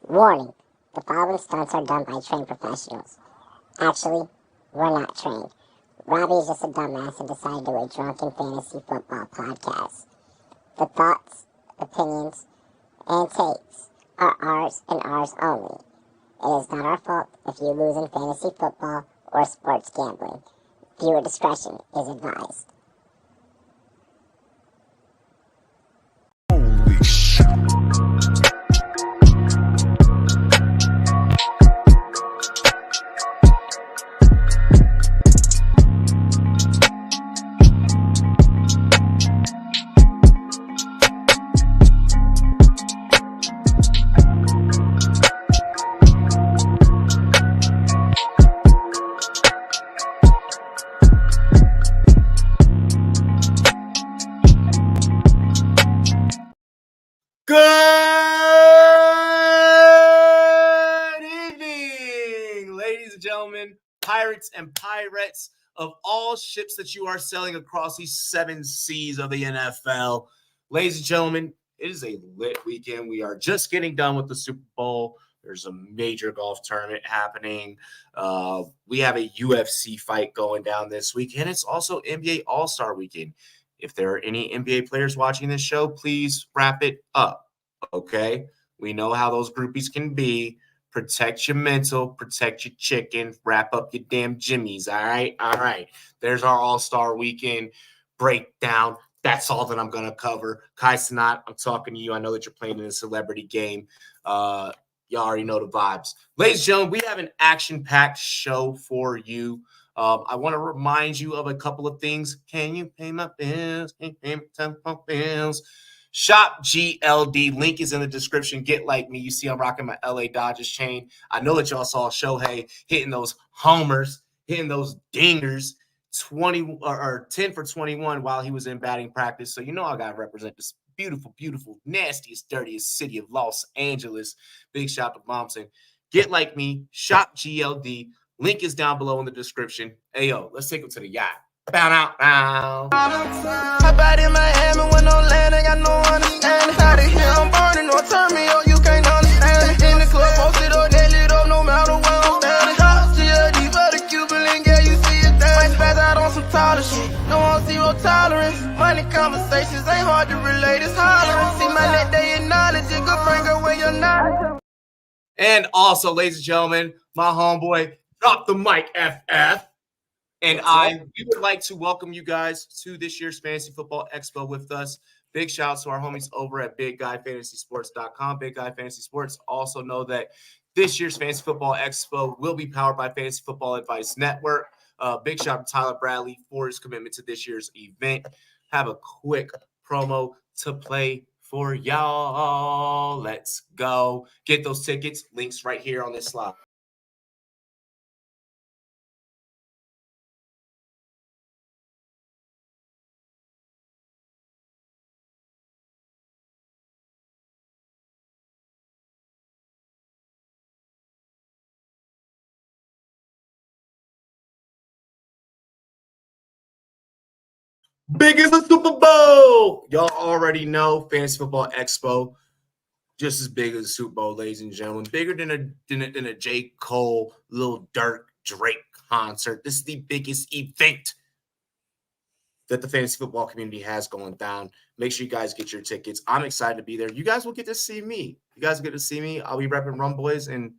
Warning, the following stunts are done by trained professionals. Actually, we're not trained. Robbie is just a dumbass and decided to do a drunken fantasy football podcast. The thoughts, opinions, and takes are ours and ours only. It is not our fault if you lose in fantasy football or sports gambling. Viewer discretion is advised. Holy shit. Good evening, ladies and gentlemen, pirates and pirates of all ships that you are sailing across these 7 seas of the NFL. Ladies and gentlemen, it is a lit weekend. We are just getting done with the Super Bowl. There's a major golf tournament happening. We have a UFC fight going down this week, and it's also NBA All-Star Weekend. If there are any NBA players watching this show, please wrap it up, okay? We know how those groupies can be. Protect your mental, protect your chicken, wrap up your damn jimmies, all right? All right. There's our All-Star Weekend breakdown. That's all that I'm going to cover. Kai Sinat, I'm talking to you. I know that you're playing in a celebrity game. You already know the vibes. Ladies and gentlemen, we have an action-packed show for you. I want to remind you of a couple of things. Can you pay my bills? Can you pay my telephone bills? Shop GLD. Link is in the description. Get like me. You see I'm rocking my LA Dodgers chain. I know that y'all saw Shohei hitting those homers, hitting those dingers, 20 or 10 for 21 while he was in batting practice. So you know I got to represent this beautiful, beautiful, nastiest, dirtiest city of Los Angeles. Big shout to Thompson. Get like me. Shop GLD. Link is down below in the description. Hey, yo, let's take him to the yacht. Bow, bow, bow. Hop out in Miami with no land, I got no understanding. Out of here, I'm burning, no turn me up, you can't understand it. In the club, posted up, they lit up, no matter where I'm standing. Drop GLD for the Cuban link, yeah, you see it there. Might spaz out on some taller shit, don't want zero tolerance. Money conversations ain't hard to relate, it's hollering. See my net, they acknowledge it, go bring away your knowledge. And also, ladies and gentlemen, my homeboy, Drop the Mic FF. And we would like to welcome you guys to this year's Fantasy Football Expo with us. Big shout out to our homies over at BigGuyFantasySports.com. Big Guy Fantasy Sports. Also know that this year's Fantasy Football Expo will be powered by Fantasy Football Advice Network. Big shout out to Tyler Bradley for his commitment to this year's event. Have a quick promo to play for y'all. Let's go. Get those tickets. Links right here on this slide. Big as the Super Bowl. Y'all already know Fantasy Football Expo, just as big as the Super Bowl, ladies and gentlemen. Bigger than a J. Cole, Lil Durk, Drake concert. This is the biggest event that the fantasy football community has going down. Make sure you guys get your tickets. I'm excited to be there. You guys will get to see me. You guys get to see me. I'll be repping Rumboyz and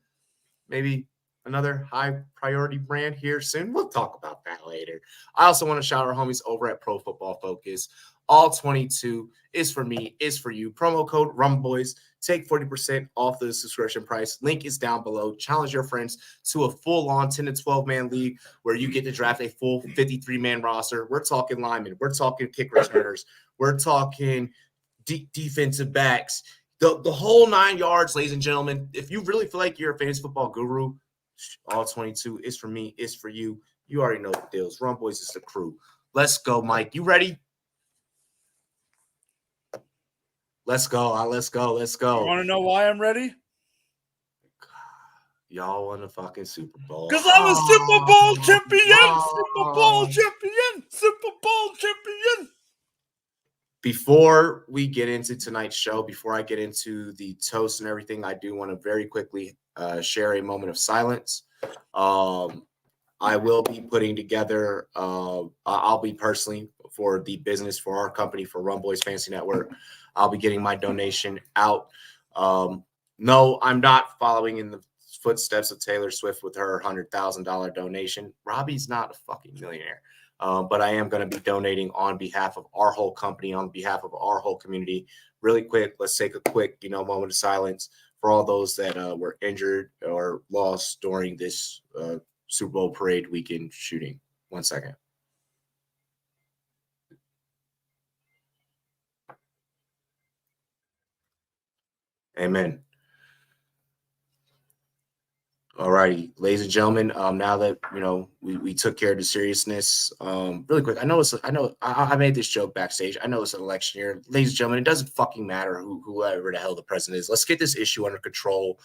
maybe another high priority brand here soon. We'll talk about that later. I also want to shout out our homies over at Pro Football Focus. All 22 is for me, is for you. Promo code Rumboyz. Take 40% off the subscription price. Link is down below. Challenge your friends to a full-on 10 to 12-man league where you get to draft a full 53-man roster. We're talking linemen. We're talking kick returners. We're talking defensive backs. The whole 9 yards, ladies and gentlemen. If you really feel like you're a fantasy football guru, all 22 is for me, is for you. You already know the deals. Rumboyz is the crew. Let's go, Mike. You ready? Let's go. Let's go. Let's go. You want to know why I'm ready? Y'all won the fucking Super Bowl. Because I'm a Super Bowl champion. Super Bowl champion. Super Bowl champion. Before we get into tonight's show, before I get into the toast and everything, I do want to very quickly share a moment of silence. I will be putting together, I'll be personally for the business, for our company, for Rumboyz Fantasy Network, I'll be getting my donation out. No, I'm not following in the footsteps of Taylor Swift with her $100,000 donation. Robbie's not a fucking millionaire. But I am going to be donating on behalf of our whole company, on behalf of our whole community. Really quick, let's take a quick, moment of silence for all those that were injured or lost during this Super Bowl parade weekend shooting. 1 second. Amen. All righty, ladies and gentlemen. Now that we took care of the seriousness, really quick. I made this joke backstage. I know it's an election year, ladies and gentlemen. It doesn't fucking matter whoever the hell the president is. Let's get this issue under control.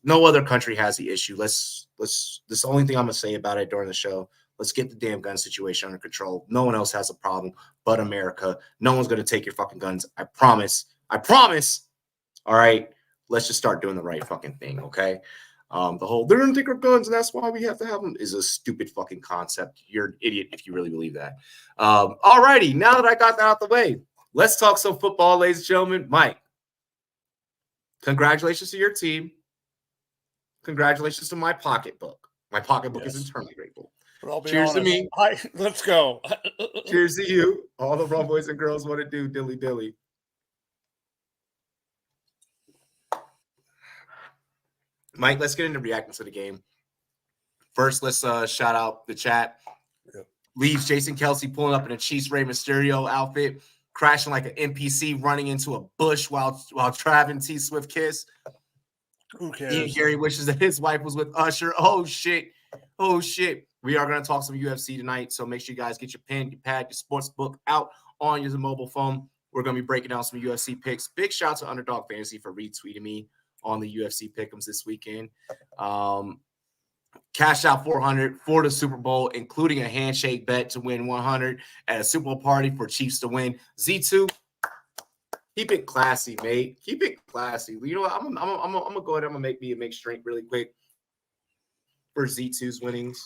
No other country has the issue. This is the only thing I'm gonna say about it during the show. Let's get the damn gun situation under control. No one else has a problem but America. No one's gonna take your fucking guns. I promise. All right, let's just start doing the right fucking thing, okay? The whole they're gonna take our guns and that's why we have to have them is a stupid fucking concept. You're an idiot if you really believe that. All righty, now that I got that out the way, let's talk some football, ladies and gentlemen. Mike, congratulations to your team. Congratulations to my pocketbook. My pocketbook is eternally grateful. Cheers to me. Let's go. Cheers to you. All the Rum boys and girls want to do dilly dilly. Mike, let's get into reacting to the game. First, let's shout out the chat. Yep. Leaves Jason Kelsey pulling up in a Chiefs Rey Mysterio outfit, crashing like an NPC, running into a bush while Trav and T Swift kiss. Who cares? Ian Gary wishes that his wife was with Usher. Oh shit. We are going to talk some UFC tonight, so make sure you guys get your pen, your pad, your sports book out on your mobile phone. We're going to be breaking down some UFC picks. Big shout out to Underdog Fantasy for retweeting me on the UFC pick'ems this weekend. Cash out 400 for the Super Bowl, including a handshake bet to win 100 at a Super Bowl party for Chiefs to win. Z2, keep it classy, mate. Keep it classy. You know what? I'm gonna go ahead. I'm gonna make me a mixed drink really quick for Z2's winnings.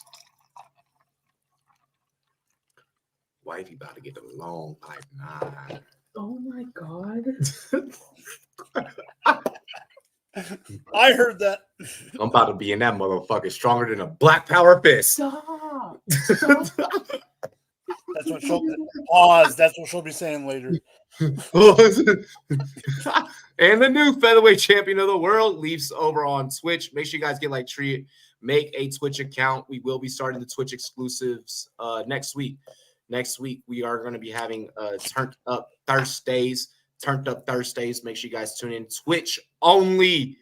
Wifey about to get a long pipe. Nah. Oh my God. I heard that. I'm about to be in that motherfucker stronger than a Black Power fist. Stop. That's what she'll pause. That's what she'll be saying later. And the new featherweight champion of the world leaves over on Twitch. Make sure you guys get like treated. Make a Twitch account. We will be starting the Twitch exclusives next week. Next week, we are going to be having Turned Up Thursdays. Make sure you guys tune in. Twitch only.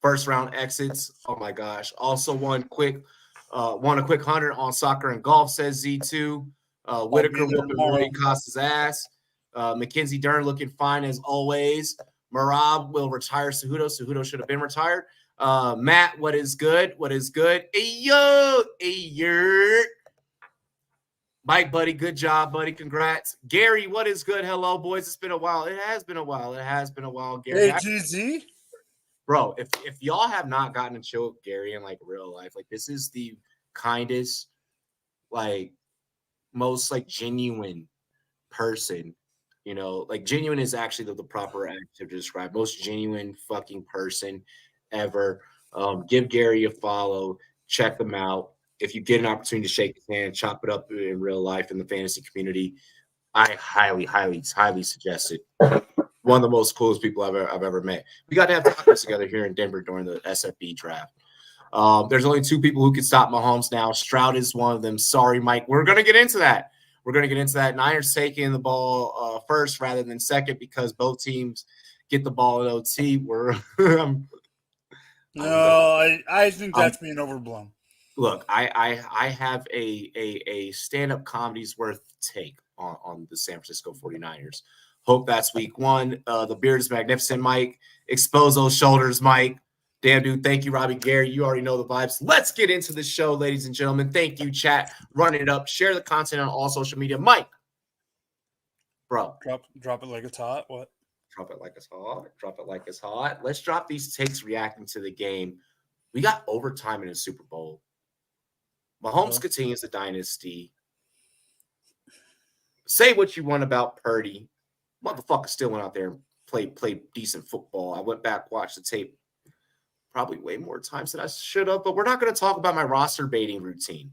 First round exits. Oh my gosh. Also won a quick 100 on soccer and golf, says Z2. Whitaker whooping Roy Costa's ass. Mackenzie Dern looking fine as always. Marab will retire Cejudo. Cejudo should have been retired. Matt, what is good? Hey, yo. Mike, buddy, good job, buddy. Congrats. Gary, what is good? Hello, boys. It's been a while. It has been a while, Gary. AGZ? Bro, if y'all have not gotten to chill with Gary in like real life, like this is the kindest, like most like genuine person, like genuine is actually the proper adjective to describe. Most genuine fucking person ever. Give Gary a follow. Check them out. If you get an opportunity to shake his hand, chop it up in real life in the fantasy community, I highly, highly, highly suggest it. One of the most coolest people I've ever met. We got to have tacos together here in Denver during the SFB draft. There's only two people who can stop Mahomes now. Stroud is one of them. Sorry, Mike. We're going to get into that. Niners taking the ball first rather than second because both teams get the ball at OT. I think that's being overblown. Look, I have a stand-up comedy's worth take on the San Francisco 49ers. Hope that's week one. The beard is magnificent, Mike. Expose those shoulders, Mike. Damn, dude. Thank you, Robbie Gary. You already know the vibes. Let's get into the show, ladies and gentlemen. Thank you, chat. Run it up. Share the content on all social media. Mike, Bro. Drop it like it's hot. What? Drop it like it's hot. Drop it like it's hot. Let's drop these takes reacting to the game. We got overtime in the Super Bowl. Mahomes continues the dynasty. Say what you want about Purdy. Motherfucker still went out there and played decent football. I went back, watched the tape probably way more times than I should have, but we're not going to talk about my roster baiting routine.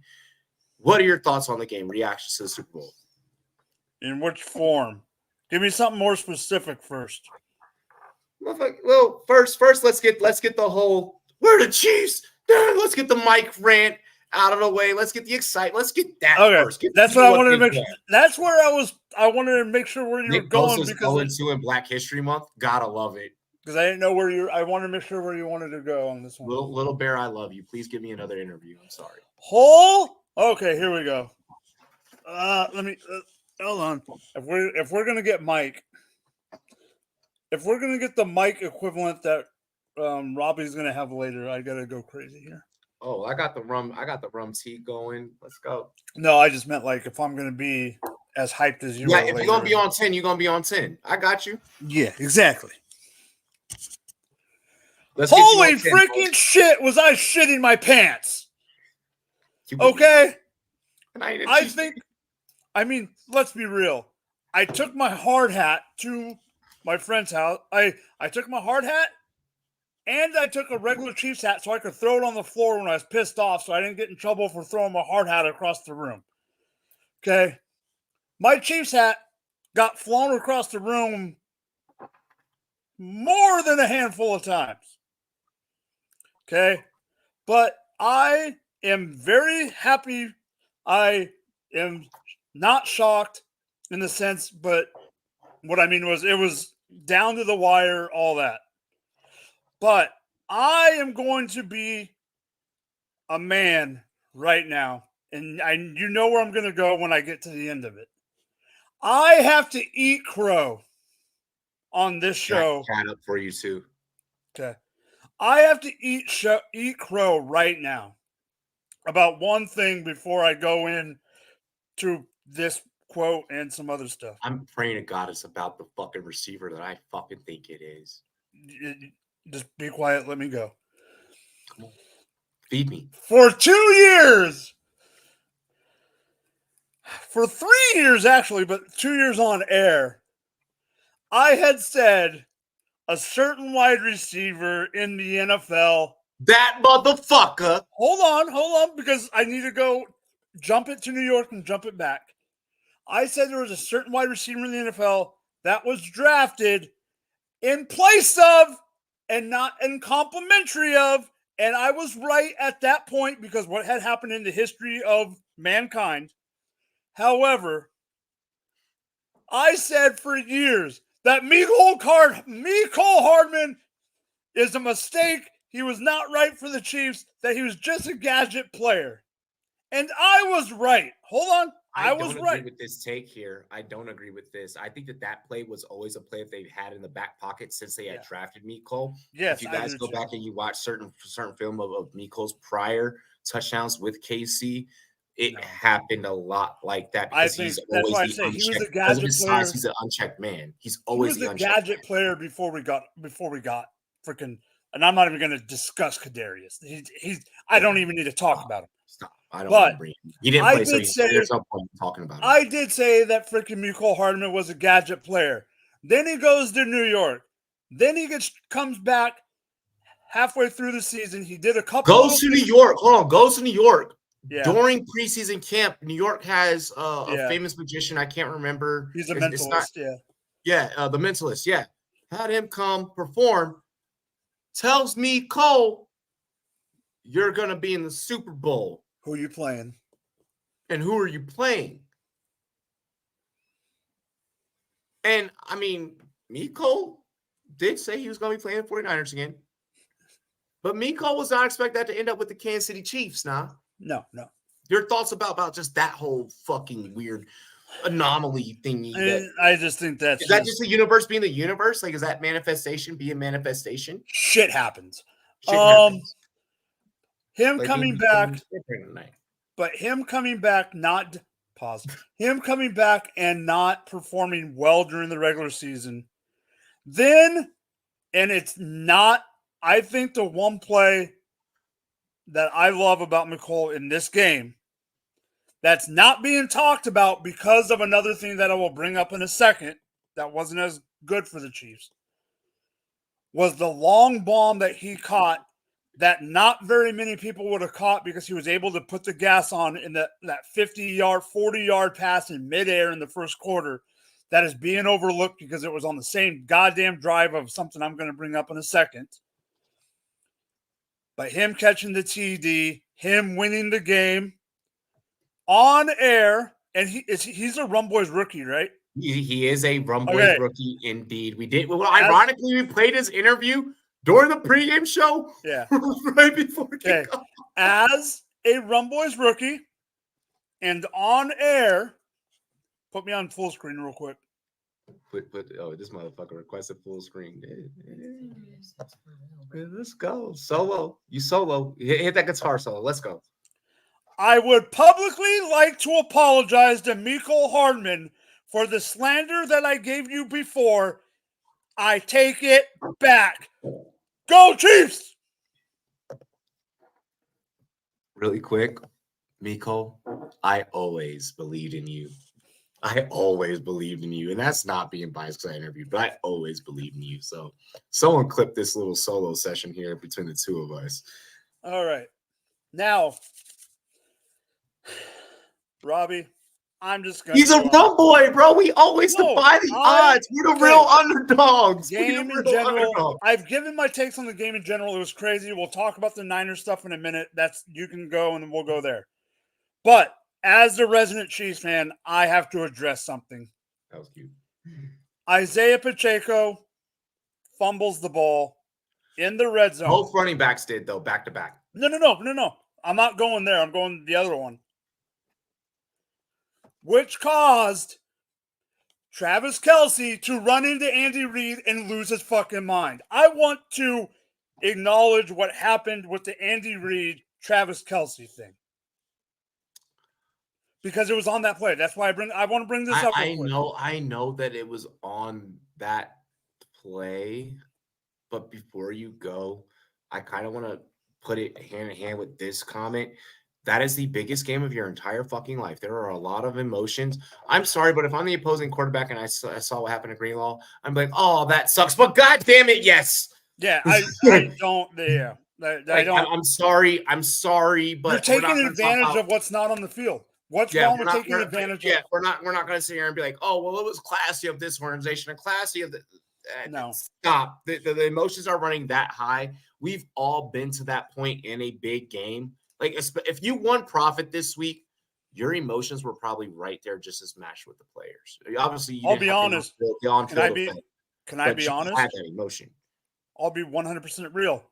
What are your thoughts on the game? Reactions to the Super Bowl? In which form? Give me something more specific first. Well, first, let's get the whole we're the Chiefs. Let's get the Mike rant out of the way. Let's get the excitement. Let's get that first. That's what I wanted to make sure. That's where I wanted to make sure where you were going because 0-2 in Black History Month. Gotta love it. Because I didn't know where you. I wanted to make sure where you wanted to go on this one. Little Bear, I love you. Please give me another interview. I'm sorry. Okay, here we go. Let me hold on. If we're gonna get Mike, if we're gonna get the Mike equivalent that Robbie's gonna have later, I gotta go crazy here. Oh, I got the rum tea going. Let's go. No, I just meant like if I'm gonna be as hyped as you. Yeah, if you're gonna be on 10, you're gonna be on 10. I got you. Yeah, exactly. Holy freaking shit! Was I shitting my pants? Okay. I mean, let's be real. I took my hard hat to my friend's house. I took my hard hat and I took a regular Chiefs hat so I could throw it on the floor when I was pissed off so I didn't get in trouble for throwing my hard hat across the room. Okay. My Chiefs hat got flown across the room more than a handful of times. Okay. But I am very happy. I am not shocked in the sense, but what I mean was it was down to the wire, all that. But I am going to be a man right now, and you know where I'm going to go when I get to the end of it. I have to eat crow on this show. Cat up for you too. Okay. I have to eat crow right now about one thing before I go in to this quote and some other stuff. I'm praying to God it's about the fucking receiver that I fucking think it is. Just be quiet. Let me go. Come on. Feed me. For 2 years. For 3 years, actually, but 2 years on air, I had said a certain wide receiver in the NFL. That motherfucker. Hold on, because I need to go jump it to New York and jump it back. I said there was a certain wide receiver in the NFL that was drafted in place of and not in complimentary of, and I was right at that point because what had happened in the history of mankind. However, I said for years that Mecole Hardman is a mistake. He was not right for the Chiefs, that he was just a gadget player. And I was right. Hold on. I was right. I don't agree with this take here. I don't agree with this. I think that play was always a play that they've had in the back pocket since they had drafted Mecole. Yes, if you guys go back and you watch certain film of Mecole's prior touchdowns with KC, it happened a lot like that because he's always the unchecked. He was a gadget player. He's an unchecked man. He's always the unchecked gadget player before we got freaking. And I'm not even going to discuss Kadarius. I don't even need to talk about him. Stop. I don't want to bring him. He didn't play, so there's no point in talking about him. I did say that freaking Mecole Hardman was a gadget player. Then he goes to New York. Then he comes back halfway through the season. He did a couple. Goes to New York. Hold on. Goes to New York. Yeah. During preseason camp, New York has a famous magician. I can't remember. He's a mentalist. The mentalist. Yeah. Had him come perform. Tells me, Cole, you're going to be in the Super Bowl. Who are you playing? And who are you playing? And, I mean, Mecole did say he was going to be playing the 49ers again. But Mecole was not expected that to end up with the Kansas City Chiefs, nah. No. Your thoughts about just that whole fucking weird anomaly thingy? I just think that's... Is that just the universe being the universe? Like, is that manifestation being manifestation? Shit happens. Him like coming back... But him coming back not pause. Him coming back and not performing well during the regular season. Then, and it's not, I think the one play that I love about McCall in this game that's not being talked about because of another thing that I will bring up in a second that wasn't as good for the Chiefs was the long bomb that he caught that not very many people would have caught because he was able to put the gas on in that 50-yard, 40-yard pass in midair in the first quarter that is being overlooked because it was on the same goddamn drive of something I'm going to bring up in a second. But him catching the TD, him winning the game on air, and he's a Rumboyz rookie, right? He is a Rumboyz rookie indeed. Ironically, we played his interview during the pregame show. Yeah. Right before kickoff. As a Rumboyz rookie and on air, put me on full screen real quick. This motherfucker requested full screen. Let's go. Solo. You solo. Hit that guitar solo. Let's go. I would publicly like to apologize to Mecole Hardman for the slander that I gave you before. I take it back. Go Chiefs! Really quick, Mecole, I always believed in you. I always believed in you. And that's not being biased because I interviewed, but I always believed in you. So someone clip this little solo session here between the two of us. All right. Now, Robbie, I'm just going to. He's a rum boy, bro. We always defy the odds. We're the real underdogs. Game in general. I've given my takes on the game in general. It was crazy. We'll talk about the Niners stuff in a minute. You can go and then we'll go there. But as the resident Chiefs fan, I have to address something. That was cute. Isaiah Pacheco fumbles the ball in the red zone. Both running backs did, though, back to back. No. I'm not going there. I'm going to the other one. Which caused Travis Kelce to run into Andy Reid and lose his fucking mind. I want to acknowledge what happened with the Andy Reid, Travis Kelce thing. Because it was on that play. That's why I want to bring this up. I know that it was on that play, but before you go, I kind of want to put it hand in hand with this comment. That is the biggest game of your entire fucking life. There are a lot of emotions. I'm sorry, but if I'm the opposing quarterback and I saw what happened to Greenlaw, I'm like, oh, that sucks. But God damn it, yes. Yeah, I don't. Yeah, I don't. I'm sorry, but you're taking advantage of what's not on the field. What's wrong with taking advantage of? Yeah, we're not going to sit here and be like, oh, well, it was classy of this organization and classy of the. No, stop. The emotions are running that high. We've all been to that point in a big game. Like, if you won profit this week, your emotions were probably right there just as matched with the players. Obviously, I'll be honest. Can I be honest? Had that emotion. I'll be 100% real.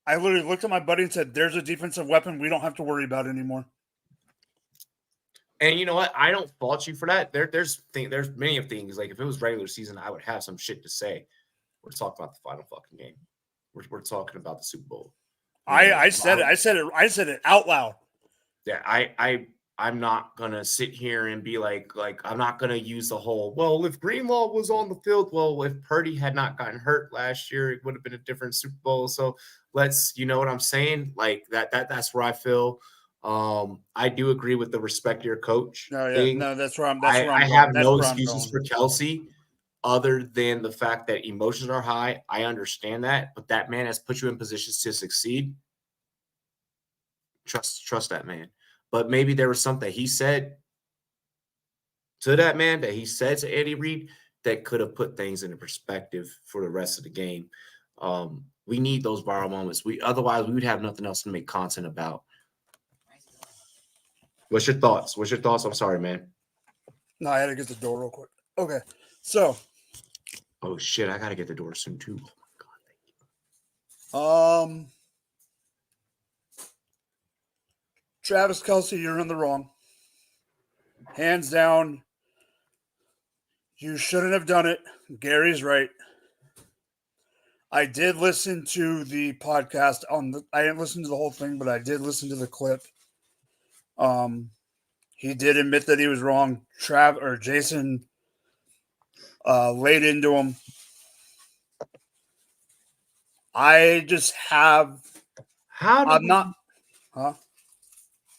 I literally looked at my buddy and said, there's a defensive weapon we don't have to worry about anymore. And you know what? I don't fault you for that. There's many of things. Like, if it was regular season, I would have some shit to say. We're talking about the final fucking game. We're talking about the Super Bowl. I said it out loud. Yeah, I'm not gonna sit here and be like I'm not gonna use the whole, well, if Greenlaw was on the field, well, if Purdy had not gotten hurt last year, it would have been a different Super Bowl. So you know what I'm saying? Like that's where I feel. I do agree with the respect your coach thing. No, that's where I'm. I have no excuses for Kelce other than the fact that emotions are high. I understand that, but that man has put you in positions to succeed. Trust that man. But maybe there was something he said to that man, that he said to Andy Reid, that could have put things into perspective for the rest of the game. We need those viral moments. Otherwise we would have nothing else to make content about. What's your thoughts? I'm sorry, man. No, I had to get the door real quick. Okay, so. Oh shit! I gotta get the door soon too. Oh my god! Thank you. Travis Kelce, you're in the wrong. Hands down. You shouldn't have done it. Gary's right. I did listen to the podcast I didn't listen to the whole thing, but I did listen to the clip. he did admit that he was wrong. Jason laid into him. I just have. How do I'm not. Huh?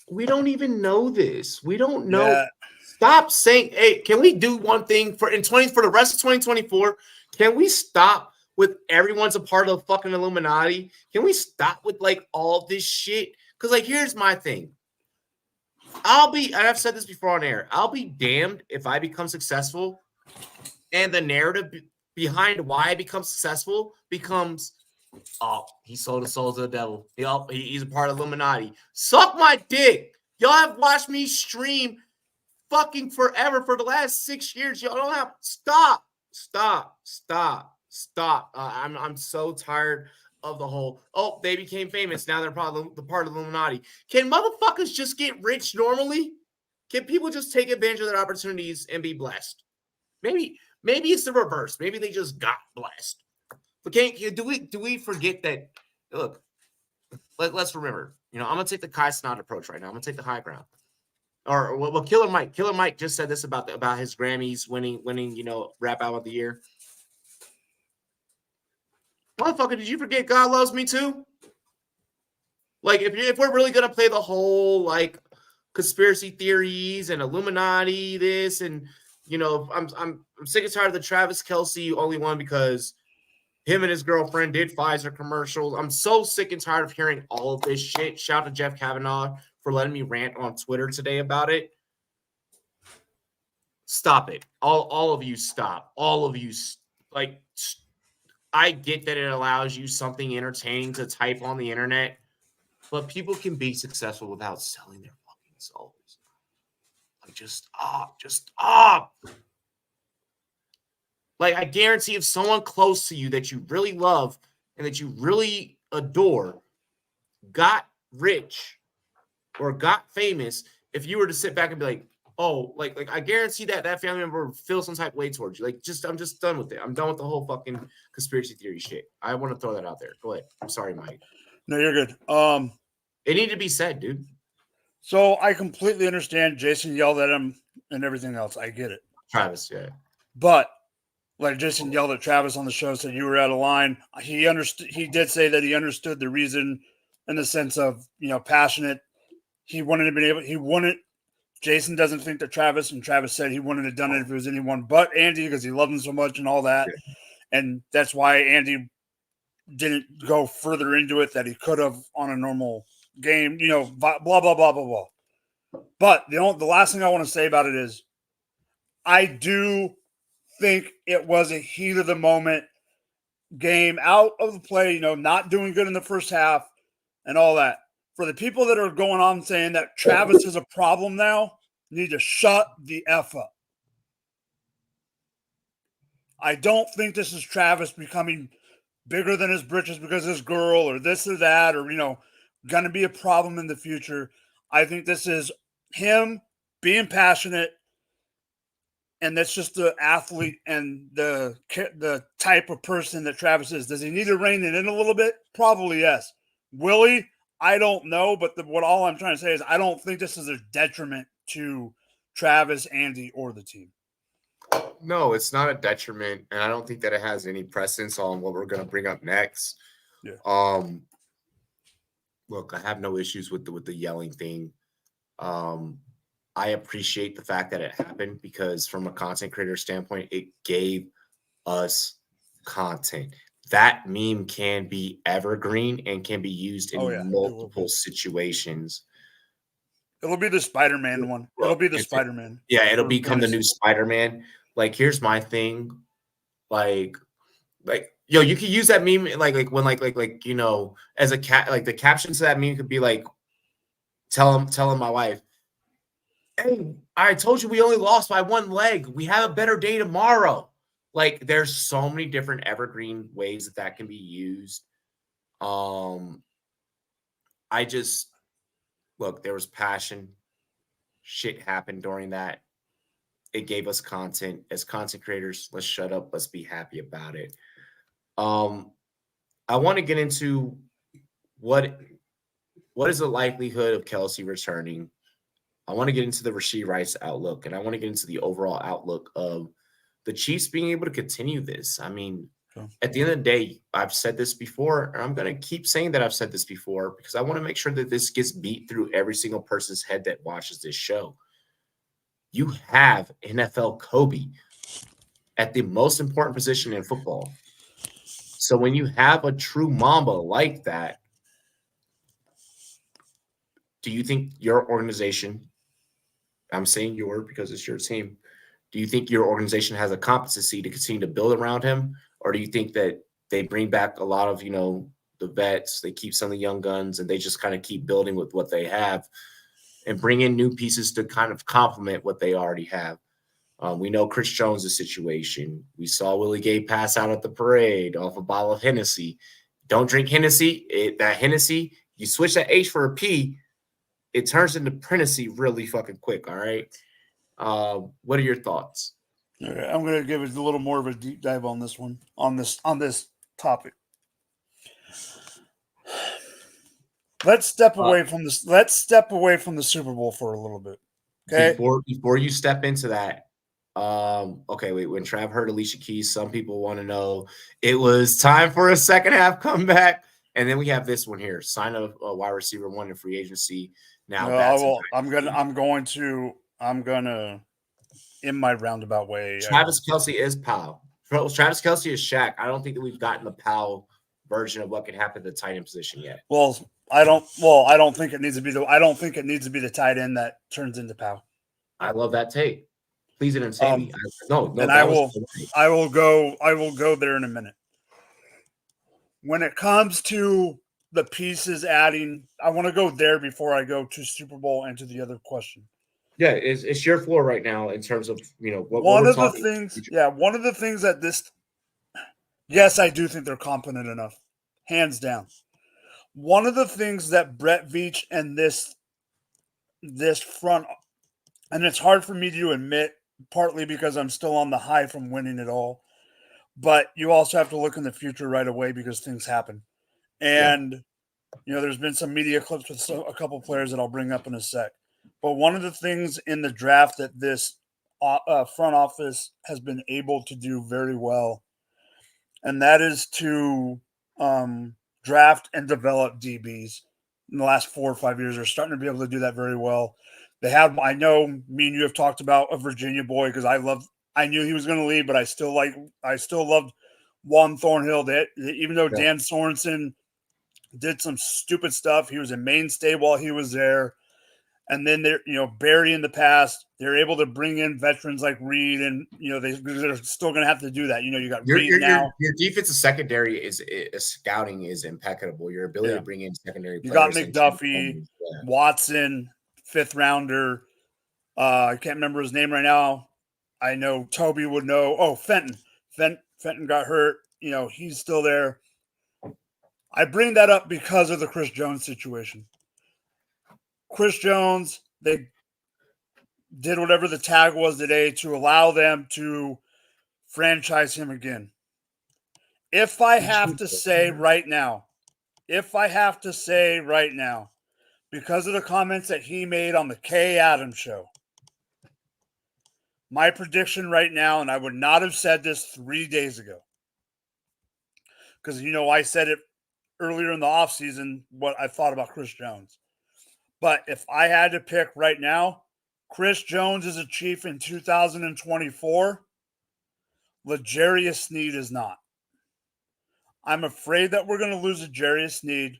We don't even know this. We don't know. Yeah. Stop saying, hey, can we do one thing for the rest of 2024? Can we stop with everyone's a part of the fucking Illuminati? Can we stop with like all this shit? Because like here's my thing. And I've said this before on air, I'll be damned if I become successful and the narrative behind why I become successful becomes, oh, he sold his soul to the devil. He's a part of Illuminati. Suck my dick. Y'all have watched me stream fucking forever for the last 6 years. Y'all don't have stop. I'm so tired of the whole, oh, they became famous. Now they're probably the part of Illuminati. Can motherfuckers just get rich normally? Can people just take advantage of their opportunities and be blessed? Maybe it's the reverse. Maybe they just got blessed. But do we forget that? Look, let's remember. I'm gonna take the Kai Cenat approach right now. I'm gonna take the high ground. Or well, Killer Mike just said this about his Grammys winning. Rap Album of the Year. Motherfucker, did you forget God Loves Me Too? Like, if we're really gonna play the whole like conspiracy theories and Illuminati, this and I'm sick and tired of the Travis Kelce only one because him and his girlfriend did Pfizer commercials. I'm so sick and tired of hearing all of this shit. Shout out to Jeff Kavanaugh for letting me rant on Twitter today about it. Stop it. All of you stop. All of you, like, I get that it allows you something entertaining to type on the internet, but people can be successful without selling their fucking souls. Like, just stop. Like, I guarantee if someone close to you that you really love and that you really adore got rich or got famous, if you were to sit back and be like, oh, like I guarantee that family member would feel some type of way towards you. Like, I'm just done with it. I'm done with the whole fucking conspiracy theory shit. I want to throw that out there. Go ahead. I'm sorry, Mike. No, you're good. It needed to be said, dude. So I completely understand Jason yelled at him and everything else. I get it. Travis, yeah. But like Jason yelled at Travis on the show, said you were out of line. He understood. He did say that he understood the reason in the sense of, passionate. He wanted to be able, Jason doesn't think that Travis, and Travis said he wouldn't have done it if it was anyone but Andy because he loved him so much and all that. Yeah. And that's why Andy didn't go further into it that he could have on a normal game, blah, blah, blah, blah, blah. But the last thing I want to say about it is I do think it was a heat of the moment game out of the play, not doing good in the first half and all that. For the people that are going on saying that Travis is a problem now, need to shut the F up. I don't think this is Travis becoming bigger than his britches because of this girl or this or that or, going to be a problem in the future. I think this is him being passionate, and that's just the athlete and the type of person that Travis is. Does he need to rein it in a little bit? Probably yes. Will he? I don't know, but all I'm trying to say is I don't think this is a detriment to Travis, Andy, or the team. No, it's not a detriment, and I don't think that it has any precedence on what we're going to bring up next. Yeah. Look, I have no issues with the yelling thing. I appreciate the fact that it happened because from a content creator standpoint, it gave us content. That meme can be evergreen and can be used in multiple situations. It'll be the Spider-Man one. It'll be the Spider-Man. Yeah, it'll become the new Spider-Man. Like, here's my thing. Like, yo, you could use that meme like when as a cat, like the caption to that meme could be like, telling my wife, hey, I told you we only lost by one leg. We have a better day tomorrow. Like, there's so many different evergreen ways that can be used. Look, there was passion. Shit happened during that. It gave us content. As content creators, let's shut up. Let's be happy about it. I want to get into what is the likelihood of Kelce returning I want to get into the Rashee Rice outlook, and I want to get into the overall outlook of the Chiefs being able to continue this. I mean, at the end of the day, I've said this before, and I'm going to keep saying that I've said this before because I want to make sure that this gets beat through every single person's head that watches this show. You have NFL Kobe at the most important position in football. So when you have a true Mamba like that, do you think your organization, I'm saying your because it's your team, do you think your organization has a competency to continue to build around him? Or do you think that they bring back a lot of, the vets, they keep some of the young guns, and they just kind of keep building with what they have and bring in new pieces to kind of complement what they already have? We know Chris Jones' situation. We saw Willie Gay pass out at the parade off a bottle of Hennessy. Don't drink Hennessy. That Hennessy, you switch that H for a P, it turns into Prinacy really fucking quick, all right? What are your thoughts? I'm going to give it a little more of a deep dive on this one, on this topic. Let's step away from this. Let's step away from the Super Bowl for a little bit. Okay. Before you step into that, wait. When Trav heard Alicia Keys, some people want to know it was time for a second half comeback, and then we have this one here: sign of a wide receiver one in free agency. Now, I'm gonna, in my roundabout way. Travis Kelce is Powell. Travis Kelce is Shaq. I don't think that we've gotten the Powell version of what could happen at the tight end position yet. I don't think it needs to be the tight end that turns into Powell. I love that take. Please didn't say me. And I will go there in a minute. When it comes to the pieces adding, I want to go there before I go to Super Bowl and to the other question. Yeah, it's your floor right now in terms of what one of the things. Yeah, one of the things that this. Yes, I do think they're competent enough, hands down. One of the things that Brett Veach and this front, and it's hard for me to admit, partly because I'm still on the high from winning it all, but you also have to look in the future right away because things happen. And, there's been some media clips with a couple players that I'll bring up in a sec. But one of the things in the draft that this front office has been able to do very well, and that is to draft and develop DBs in the last 4 or 5 years. They're starting to be able to do that very well. I know me and you have talked about a Virginia boy because I knew he was going to leave, but I still loved Juan Thornhill. Even though Dan Sorensen did some stupid stuff, he was a mainstay while he was there. And then Barry in the past, they're able to bring in veterans like Reed, and they're still going to have to do that. You got Reed now. Your defensive secondary is scouting is impeccable. Your ability to bring in secondary players. You got McDuffie, Watson, 5th rounder. I can't remember his name right now. I know Toby would know. Oh, Fenton. Fenton got hurt. He's still there. I bring that up because of the Chris Jones situation. Chris Jones, they did whatever the tag was today to allow them to franchise him again. If I have to say right now, because of the comments that he made on the Kay Adams show, my prediction right now, and I would not have said this 3 days ago, because, I said it earlier in the offseason, what I thought about Chris Jones. But if I had to pick right now, Chris Jones is a Chief in 2024. L'Jarius Sneed is not. I'm afraid that we're going to lose L'Jarius Sneed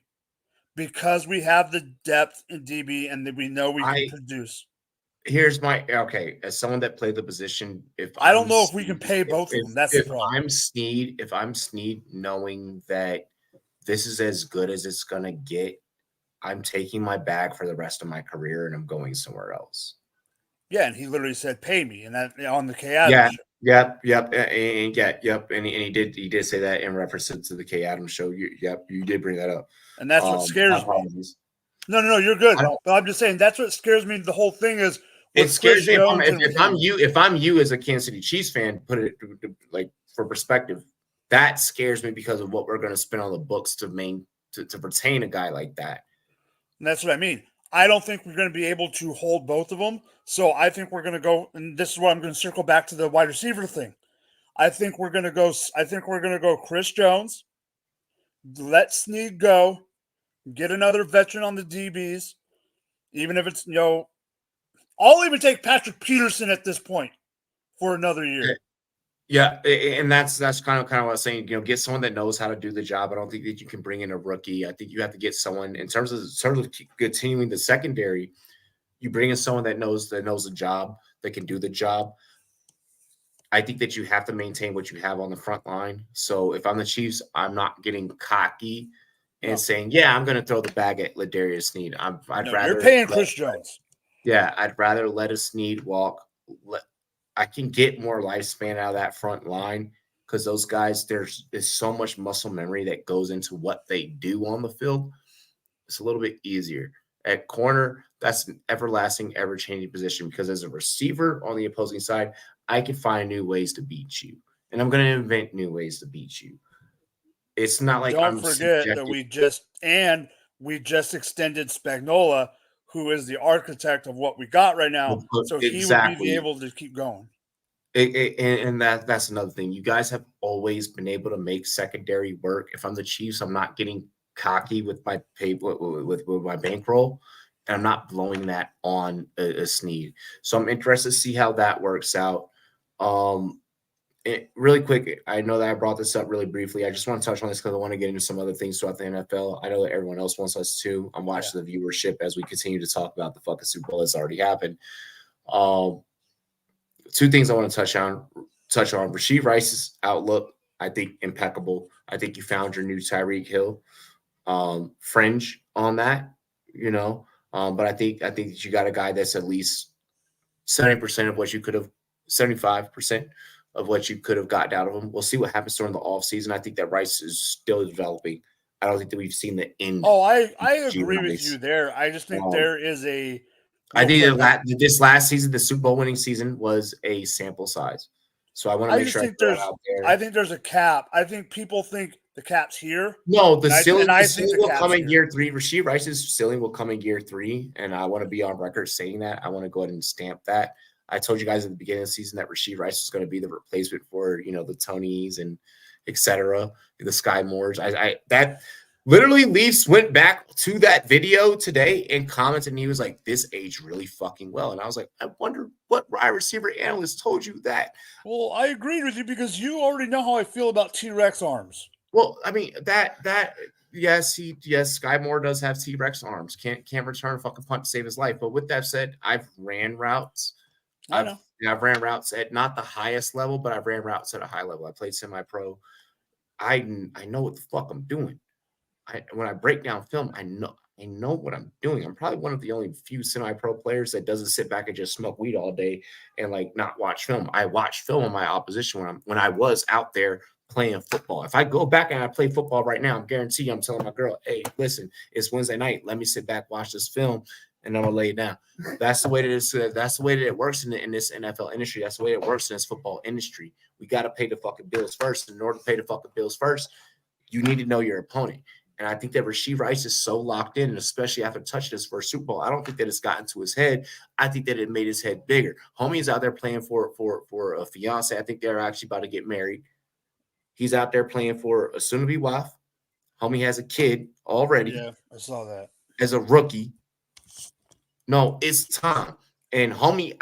because we have the depth in DB and that we know we can produce. Here's as someone that played the position, I don't know if we can pay both of them. That's the problem. If I'm Sneed, knowing that this is as good as it's going to get, I'm taking my bag for the rest of my career and I'm going somewhere else. Yeah, and he literally said, "Pay me," and that on the Kay Adams show. Yep. And he did say that in reference to the Kay Adams show. You did bring that up, and that's what scares me. No, you're good. But I'm just saying that's what scares me. The whole thing is it scares me. If I'm you as a Kansas City Chiefs fan, put it like for perspective, that scares me because of what we're going to spend on the books to retain a guy like that. And that's what I mean. I don't think we're going to be able to hold both of them. So I think we're going to go, and this is why I'm going to circle back to the wide receiver thing. I think we're going to go Chris Jones, let Snead go, get another veteran on the DBs, even if it's, I'll even take Patrick Peterson at this point for another year. Yeah, and that's kind of what I was saying. Get someone that knows how to do the job. I don't think that you can bring in a rookie. I think you have to get someone in terms of continuing the secondary. You bring in someone that knows the job, that can do the job. I think that you have to maintain what you have on the front line. So if I'm the Chiefs, I'm not getting cocky and saying, "Yeah, I'm going to throw the bag at Ladarius Sneed." I'd rather you're paying Chris Jones. Yeah, I'd rather let a Sneed walk. I can get more lifespan out of that front line because those guys, there's so much muscle memory that goes into what they do on the field. It's a little bit easier. At corner, that's an everlasting, ever-changing position because as a receiver on the opposing side, I can find new ways to beat you, and I'm going to invent new ways to beat you. It's not like Don't forget that we just extended Spagnuolo, who is the architect of what we got right now, so he would be able to keep going. And that's another thing. You guys have always been able to make secondary work. If I'm the Chiefs, I'm not getting cocky with my with my bankroll, and I'm not blowing that on a Snead. So I'm interested to see how that works out. Really quick, I know that I brought this up really briefly. I just want to touch on this because I want to get into some other things throughout the NFL. I know that everyone else wants us to. I'm watching the viewership as we continue to talk about the fucking Super Bowl that's already happened. Two things I want to touch on. Rashee Rice's outlook, I think, impeccable. I think you found your new Tyreek Hill. Fringe on that, but I think that you got a guy that's at least 70% of what you could have, 75% of what you could have gotten out of him. We'll see what happens during the offseason. I think that Rice is still developing. I don't think that we've seen the end. Oh, I agree with you there. I just think there is a. I think this last season, the Super Bowl winning season, was a sample size. So I want to make sure I put that out there. I think there's a cap. I think people think the cap's here. No, the ceiling will come in year 3. Rashee Rice's ceiling will come in year 3, and I want to be on record saying that. I want to go ahead and stamp that. I told you guys at the beginning of the season that Rashee Rice was going to be the replacement for, the Tonys and et cetera, the Sky Moores. That literally Leafs went back to that video today and commented, and he was like, "This aged really fucking well." And I was like, I wonder what wide receiver analyst told you that. Well, I agreed with you because you already know how I feel about T-Rex arms. Well, I mean, yes, Sky Moore does have T-Rex arms. Can't return a fucking punt to save his life. But with that said, I've ran routes. I've ran routes at not the highest level, but I've ran routes at a high level. I played semi-pro. I know what the fuck I'm doing. When I break down film, I know what I'm doing. I'm probably one of the only few semi-pro players that doesn't sit back and just smoke weed all day and not watch film. I watch film on my opposition when I was out there playing football. If I go back and I play football right now, I'm guaranteed I'm telling my girl, "Hey, listen, it's Wednesday night. Let me sit back, watch this film, and I'm gonna lay it down." That's the way that that's the way that it works in this NFL industry. That's the way it works in this football industry. We got to pay the fucking bills first. In order to pay the fucking bills first, you need to know your opponent. And I think that Rashee Rice is so locked in, and especially after touching his first Super Bowl, I don't think that it's gotten to his head. I think that it made his head bigger. Homie is out there playing for a fiance. I think they're actually about to get married. He's out there playing for a soon-to-be wife. Homie has a kid already. Yeah, I saw that. As a rookie. No, it's time. And homie,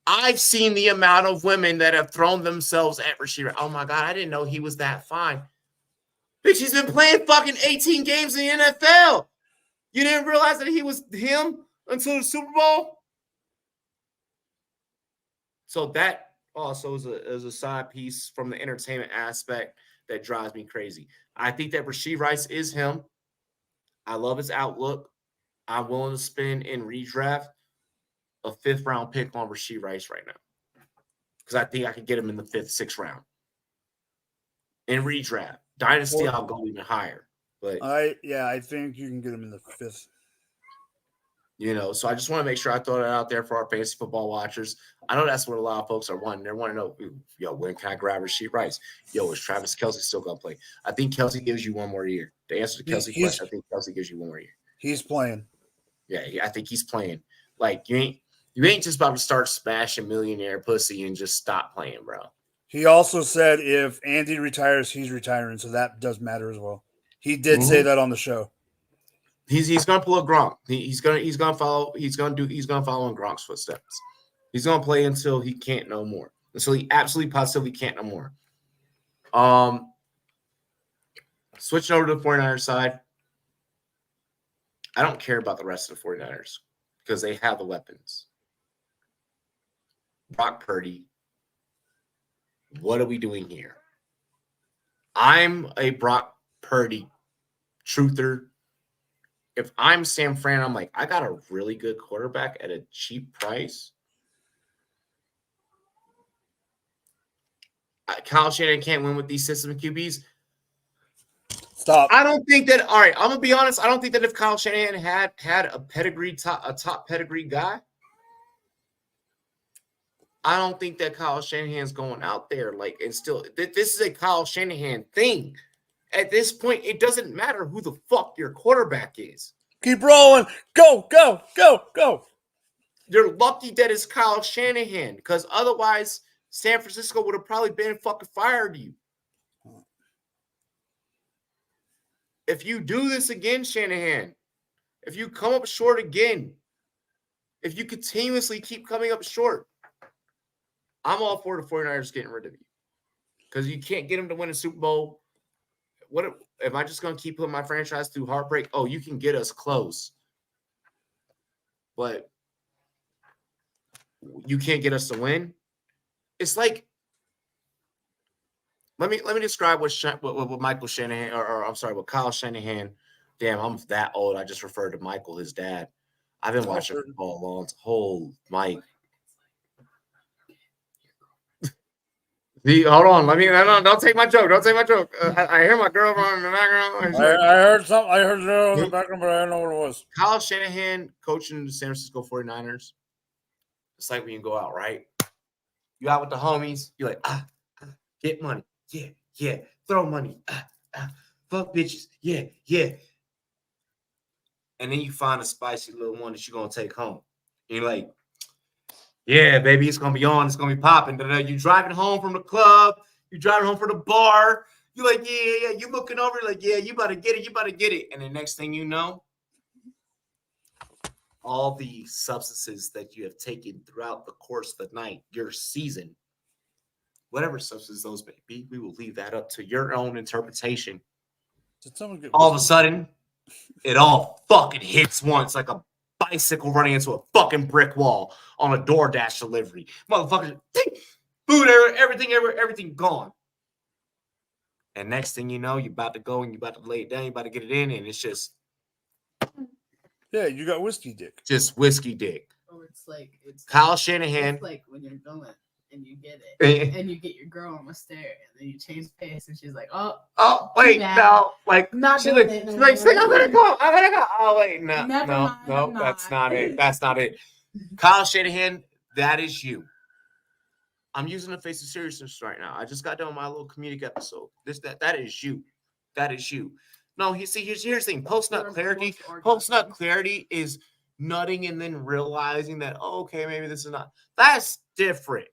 I've seen the amount of women that have thrown themselves at Rashee. Oh my God, I didn't know he was that fine. Bitch, he's been playing fucking 18 games in the NFL. You didn't realize that he was him until the Super Bowl? So that also is a side piece from the entertainment aspect that drives me crazy. I think that Rashee Rice is him. I love his outlook. I'm willing to spend in redraft a 5th round pick on Rashee Rice right now. Because I think I could get him in the 5th, 6th round. In redraft. Dynasty, I'll go even higher. But I think you can get him in the 5th. So I just want to make sure I throw that out there for our fantasy football watchers. I know that's what a lot of folks are wanting. They want to know, when can I grab Rashee Rice? Is Travis Kelce still going to play? I think Kelce gives you one more year. The answer to Kelce's question, I think Kelce gives you one more year. He's playing. I think he's playing. Like, you ain't just about to start smashing millionaire pussy and just stop playing, bro. He also said if Andy retires, he's retiring, so that does matter as well. He did say that on the show. He's gonna pull a Gronk. He's gonna follow in Gronk's footsteps. He's gonna play until he can't no more. Until he absolutely positively can't no more. Switching over to the 49ers side. I don't care about the rest of the 49ers because they have the weapons. Brock Purdy. What are we doing here? I'm a Brock Purdy truther. If I'm Sam Fran, I'm like, I got a really good quarterback at a cheap price. Kyle Shanahan can't win with these system QBs. Stop. I don't think that. All right, I'm gonna be honest. I don't think that if Kyle Shanahan had a top pedigree guy, I don't think that Kyle Shanahan's going out there and still. This is a Kyle Shanahan thing. At this point, it doesn't matter who the fuck your quarterback is. Keep rolling. Go, go, go, go. You're lucky that it's Kyle Shanahan, because otherwise San Francisco would have probably been fucking fired you. If you do this again, Shanahan, if you come up short again, if you continuously keep coming up short, I'm all for the 49ers getting rid of you. Because you can't get them to win a Super Bowl. What am I just going to keep putting my franchise through heartbreak? Oh, you can get us close. But you can't get us to win. It's like, let me describe what Michael Shanahan, or I'm sorry, what Kyle Shanahan. Damn, I'm that old. I just referred to Michael, his dad. I've been watching football a long time. Oh, Mike. Hold on. Don't take my joke. Don't take my joke. I hear my girlfriend in the background. I heard something. I heard it in the background, but I don't know what it was. Kyle Shanahan coaching the San Francisco 49ers. It's like when you go out, right? You out with the homies. You're like, get money. Yeah. Throw money. Fuck bitches. Yeah. And then you find a spicy little one that you're going to take home. And you're like, yeah, baby, it's going to be on. It's going to be popping. You're driving home from the club. You're driving home from the bar. You're like, yeah. You're looking over like, yeah, you better get it. And the next thing you know, all the substances that you have taken throughout the course of the night, your season, whatever substances those may be, we will leave that up to your own interpretation. All of a sudden, it all fucking hits once like a bicycle running into a fucking brick wall on a DoorDash delivery. Motherfuckers, food, everything gone. And next thing you know, you're about to go and you're about to lay it down, you're about to get it in, and it's just... Yeah, you got whiskey dick. Just whiskey dick. Oh, it's Kyle Shanahan. It's like when you're going and you get it, and you get your girl on the stair, and then you change pace, and she's like, "Oh, wait, no, like not she's doing like, it no I'm gonna go. Oh wait, no, mind, that's not it. That's not it. Kyle Shanahan, that is you. I'm using the face of seriousness right now. I just got done with my little comedic episode. That is you. That is you. No, here's the thing. Post-nut clarity is nutting and then realizing that, okay, maybe this is not. That's different.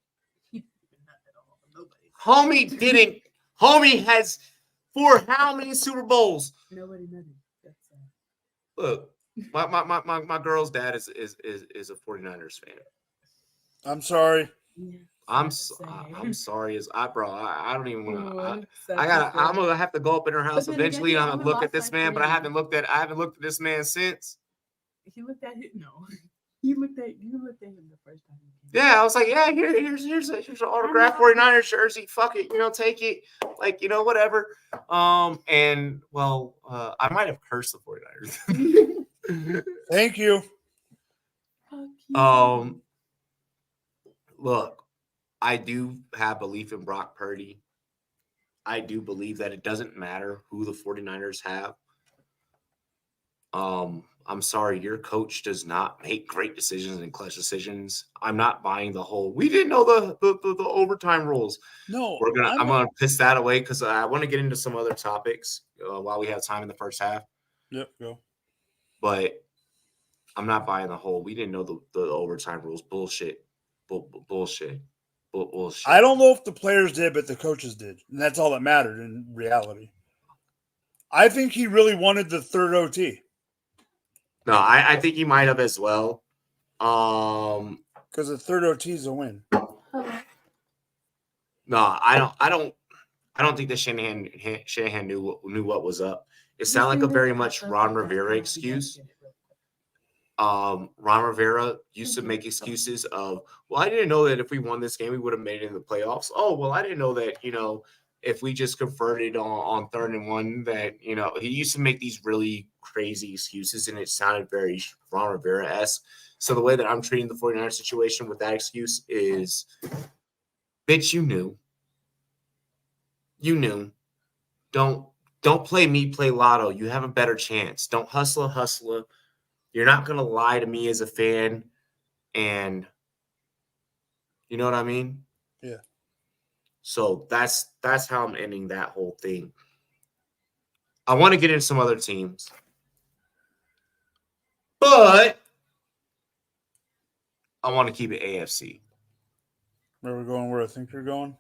Homie didn't. Homie has for how many Super Bowls? Nobody nutted. Look, my girl's dad is a 49ers fan. I'm sorry. Yeah, I'm sorry. I don't even want to. I'm gonna have to go up in her house eventually. I'm gonna look at this man, but I haven't looked at this man since. He looked at him. No, you looked at him the first time. Yeah, I was like, yeah, here's an autograph 49ers jersey. Fuck it, take it. Like, whatever. And well, I might have cursed the 49ers. Thank you. Look, I do have belief in Brock Purdy. I do believe that it doesn't matter who the 49ers have. I'm sorry, your coach does not make great decisions and clutch decisions. I'm not buying the whole, we didn't know the overtime rules. No. I'm gonna piss that away because I want to get into some other topics while we have time in the first half. Yep, go. But I'm not buying the whole. We didn't know the overtime rules. Bullshit. Bullshit. Bullshit. I don't know if the players did, but the coaches did. And that's all that mattered in reality. I think he really wanted the third OT. No, I think he might have as well. Because the third OT is a win. No, I don't think that Shanahan knew what was up. It sounded like a very much Ron Rivera excuse. Ron Rivera used to make excuses of, well, I didn't know that if we won this game, we would have made it in the playoffs. Oh, well, I didn't know that, if we just converted on 3rd and 1, that, he used to make these really crazy excuses, and it sounded very Ron Rivera-esque. So the way that I'm treating the 49ers situation with that excuse is, bitch, you knew. You knew. Don't play me, play lotto. You have a better chance. Don't hustle. You're not going to lie to me as a fan, and you know what I mean? Yeah. So that's how I'm ending that whole thing. I want to get into some other teams, but I want to keep it AFC. Where are we going? Where I think you're going?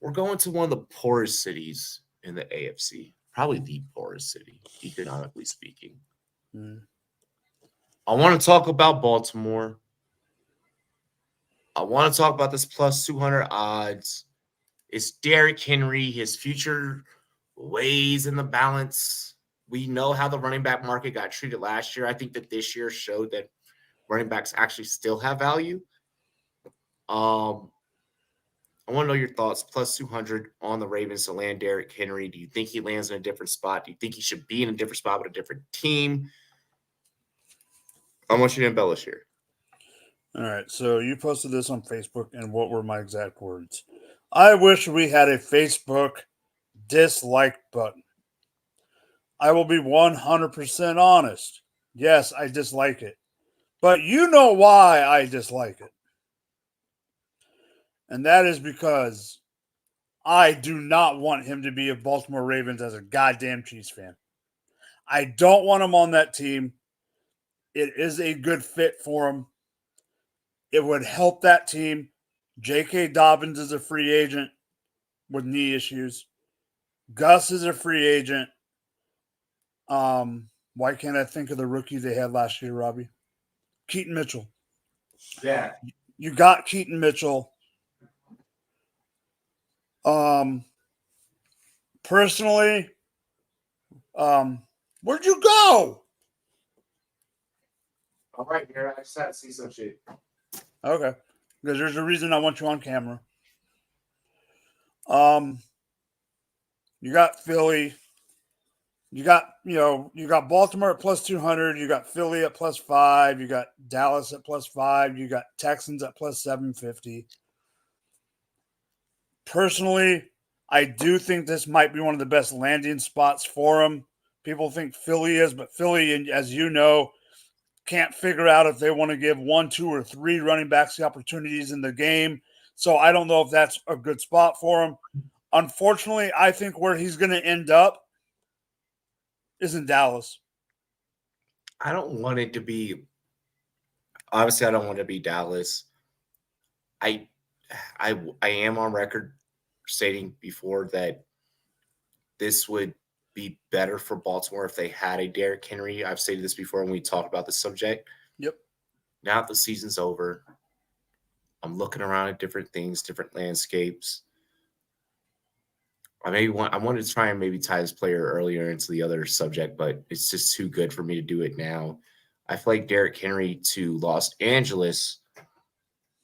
We're going to one of the poorest cities in the AFC, probably the poorest city, economically speaking. I want to talk about Baltimore. I want to talk about this plus 200 odds. It's Derrick Henry. His future weighs in the balance. We know how the running back market got treated last year. I think that this year showed that running backs actually still have value. I want to know your thoughts. Plus 200 on the Ravens to land Derrick Henry. Do you think he lands in a different spot? Do you think he should be in a different spot with a different team? I want you to embellish here. All right. So you posted this on Facebook, and what were my exact words? I wish we had a Facebook dislike button. I will be 100% honest. Yes, I dislike it. But you know why I dislike it. And that is because I do not want him to be a Baltimore Ravens as a goddamn Chiefs fan. I don't want him on that team. It is a good fit for him. It would help that team. J.K. Dobbins is a free agent with knee issues. Gus is a free agent. Why can't I think of the rookie they had last year, Robbie? Keaton Mitchell. Yeah. You got Keaton Mitchell. Personally, where'd you go? All right, here. I just had to see some shit. Okay. Because there's a reason I want you on camera. You got Philly. You got Baltimore at plus 200. You got Philly at plus 5. You got Dallas at plus 5. You got Texans at plus 750. Personally, I do think this might be one of the best landing spots for him. People think Philly is, but Philly, as you know, can't figure out if they want to give 1, 2, or 3 running backs the opportunities in the game. So I don't know if that's a good spot for him. Unfortunately, I think where he's going to end up is in Dallas. I don't want it to be – obviously, I don't want it to be Dallas. I am on record stating before that this would be better for Baltimore if they had a Derrick Henry. I've stated this before when we talked about the subject. Yep. Now that the season's over, I'm looking around at different things, different landscapes. I wanted to try and maybe tie this player earlier into the other subject, but it's just too good for me to do it now. I feel like Derrick Henry to Los Angeles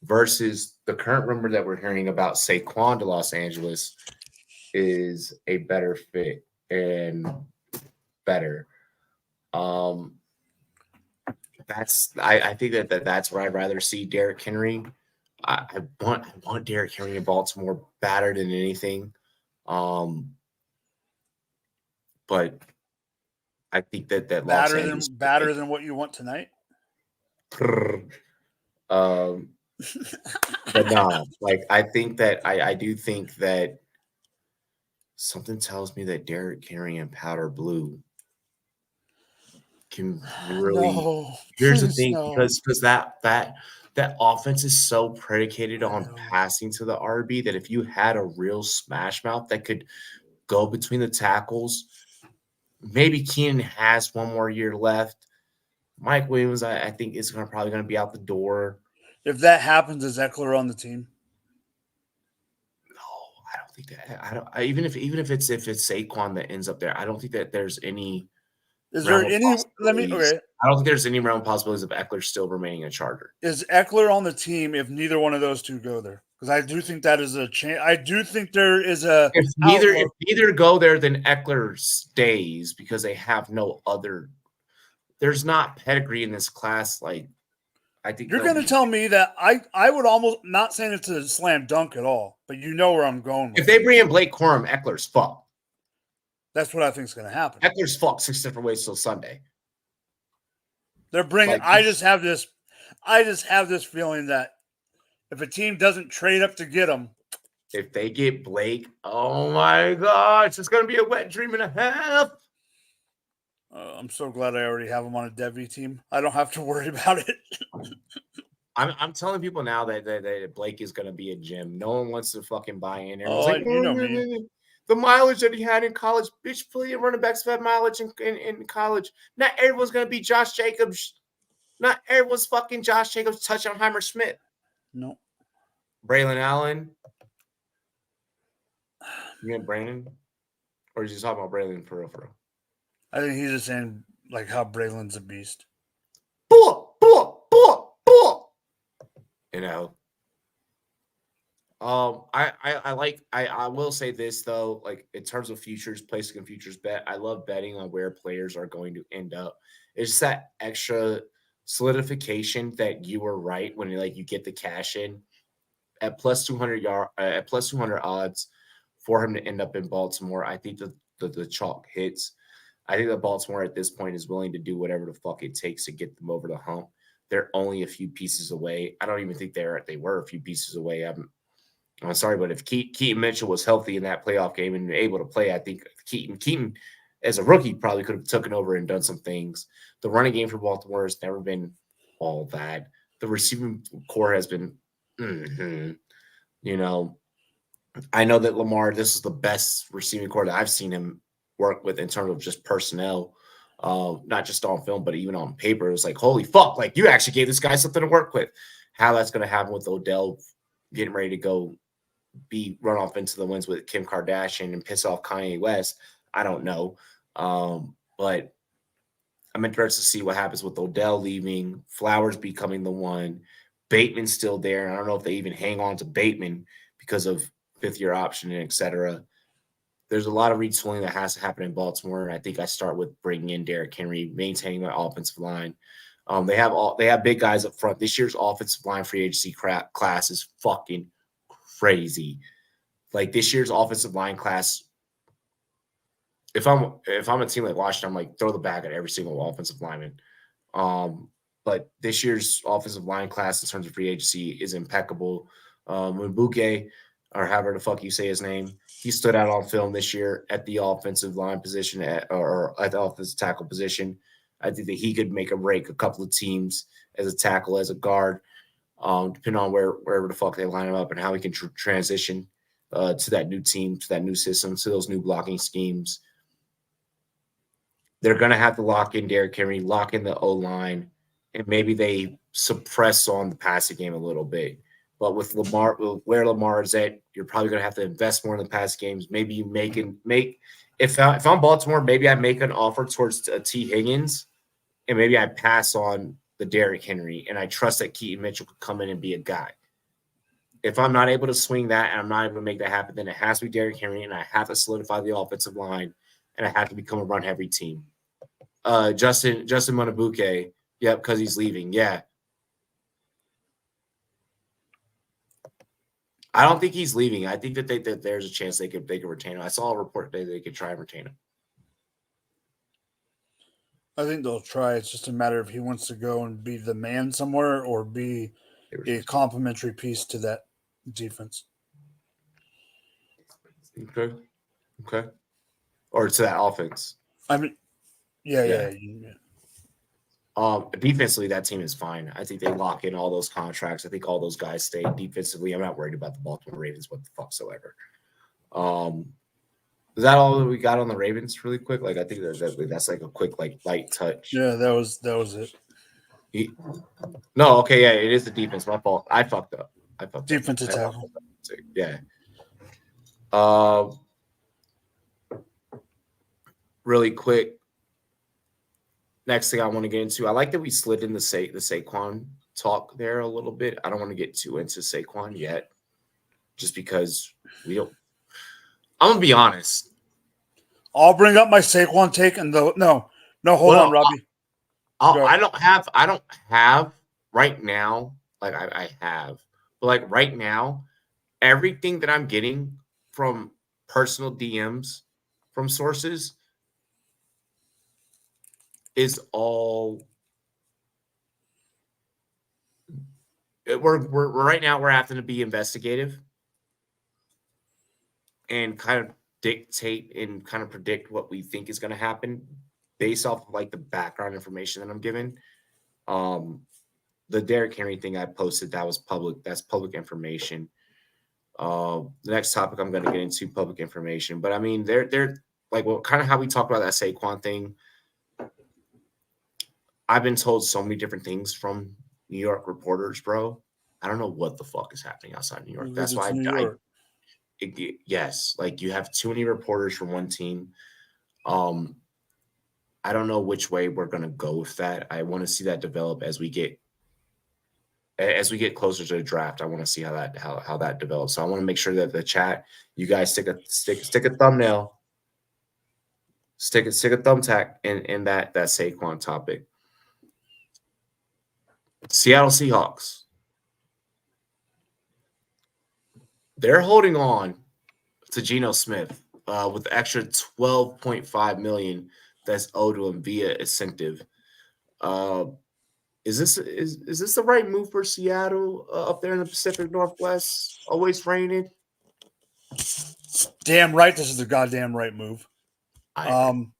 versus the current rumor that we're hearing about Saquon to Los Angeles is a better fit and better. I think that's where I'd rather see Derrick Henry. I want Derrick Henry in Baltimore better than anything. But I think that Los Angeles better than what you want tonight. But no, I think that I do think that something tells me that Derrick Henry and powder blue can really. No, Here's the please thing, no. because that offense is so predicated I on know. passing to the RB that if you had a real smash mouth that could go between the tackles, maybe Keenan has one more year left. Mike Williams, I think, is probably going to be out the door. If that happens, is Eckler on the team? No, I don't think that. Even if it's Saquon that ends up there, I don't think that there's any. Is there any? I don't think there's any realm possibilities of Eckler still remaining a Charger. Is Eckler on the team if neither one of those two go there? Because I do think that is a chance. I do think there is a. If neither go there, then Eckler stays because they have no other. There's not pedigree in this class. Like, I think You're going to tell me that I would almost not saying it's a slam dunk at all, but you know where I'm going with if they bring in Blake Corum, Eckler's fucked. That's what I think is going to happen. Eckler's fucked 6 different ways till Sunday. They're bringing. I just have this feeling that if a team doesn't trade up to get him, if they get Blake, oh my God, it's just going to be a wet dream and a half. I'm so glad I already have him on a Devy team. I don't have to worry about it. I'm telling people now that Blake is going to be a gem. No one wants to fucking buy in. Oh, like, you know me. The mileage that he had in college, bitch, plenty of running backs have had mileage in college. Not everyone's going to be Josh Jacobs. Not everyone's fucking Josh Jacobs touchdown Heimer Smith. No. Braylon Allen. You mean Brandon? Or is he talking about Braylon for real? I think he's just saying like how Braylon's a beast. You know. I will say this though, like in terms of futures, placing a futures bet, I love betting on where players are going to end up. It's just that extra solidification that you were right when you get the cash in at plus 200 odds for him to end up in Baltimore. I think the chalk hits. I think that Baltimore at this point is willing to do whatever the fuck it takes to get them over the hump. They're only a few pieces away. I don't even think they were a few pieces away. I'm sorry, but if Keaton Mitchell was healthy in that playoff game and able to play, I think Keaton as a rookie probably could have taken over and done some things. The running game for Baltimore has never been all that. The receiving core has been, I know that Lamar, this is the best receiving core that I've seen him work with in terms of just personnel, not just on film, but even on paper. It was like, holy fuck, like you actually gave this guy something to work with. How that's going to happen with Odell getting ready to go run off into the winds with Kim Kardashian and piss off Kanye West, I don't know. But I'm interested to see what happens with Odell leaving, Flowers becoming the one, Bateman's still there. And I don't know if they even hang on to Bateman because of fifth-year option and et cetera. There's a lot of retooling that has to happen in Baltimore, and I think I start with bringing in Derrick Henry, maintaining my offensive line. They have big guys up front. This year's offensive line free agency class is fucking crazy. Like this year's offensive line class, if I'm a team like Washington, I'm like throw the bag at every single offensive lineman. But this year's offensive line class in terms of free agency is impeccable. Mbuke, or however the fuck you say his name, he stood out on film this year at the offensive line position or at the offensive tackle position. I think that he could make a break a couple of teams as a tackle, as a guard, depending on wherever the fuck they line him up and how he can transition to that new team, to that new system, to those new blocking schemes. They're going to have to lock in Derrick Henry, lock in the O-line, and maybe they suppress on the passing game a little bit. But with Lamar, where Lamar is at, you're probably going to have to invest more in the pass games. Maybe you if I'm Baltimore, maybe I make an offer towards T. Higgins, and maybe I pass on the Derrick Henry, and I trust that Keaton Mitchell could come in and be a guy. If I'm not able to swing that and I'm not able to make that happen, then it has to be Derrick Henry, and I have to solidify the offensive line, and I have to become a run-heavy team. Justin Manabuke, yep, because he's leaving. Yeah. I don't think he's leaving. I think that there's a chance they could retain him. I saw a report that they could try and retain him. I think they'll try. It's just a matter of he wants to go and be the man somewhere or be a complementary piece to that defense. Okay. Or to that offense. I mean, yeah. Defensively, that team is fine. I think they lock in all those contracts. I think all those guys stay defensively. I'm not worried about the Baltimore Ravens whatsoever. Is that all that we got on the Ravens really quick? Like, I think that's like a quick, like, light touch. Yeah, that was it. No, okay, yeah, it is the defense. My fault. I fucked up. Defensive tackle. Yeah. Really quick. Next thing I want to get into, I like that we slid in the Saquon talk there a little bit. I don't want to get too into Saquon yet, just because we don't. I'm gonna be honest. I'll bring up my Saquon take and hold on, Robbie. I don't have right now. Like I have, but like right now, everything that I'm getting from personal DMs from sources is all. We're right now. We're having to be investigative and kind of dictate and kind of predict what we think is going to happen based off of like the background information that I'm given. The Derrick Henry thing I posted, that was public. That's public information. The next topic I'm going to get into public information, but I mean, they're like, well, kind of how we talked about that Saquon thing. I've been told so many different things from New York reporters, bro. I don't know what the fuck is happening outside New York. That's why yes, like you have too many reporters from one team. I don't know which way we're gonna go with that. I want to see that develop as we get closer to the draft. I want to see how that develops. So I want to make sure that the chat, you guys stick a thumbnail, stick a thumbtack in that Saquon topic. Seattle Seahawks. They're holding on to Geno Smith with the extra $12.5 million that's owed to him via incentive. Is this the right move for Seattle up there in the Pacific Northwest? Always raining. Damn right, this is the goddamn right move. 100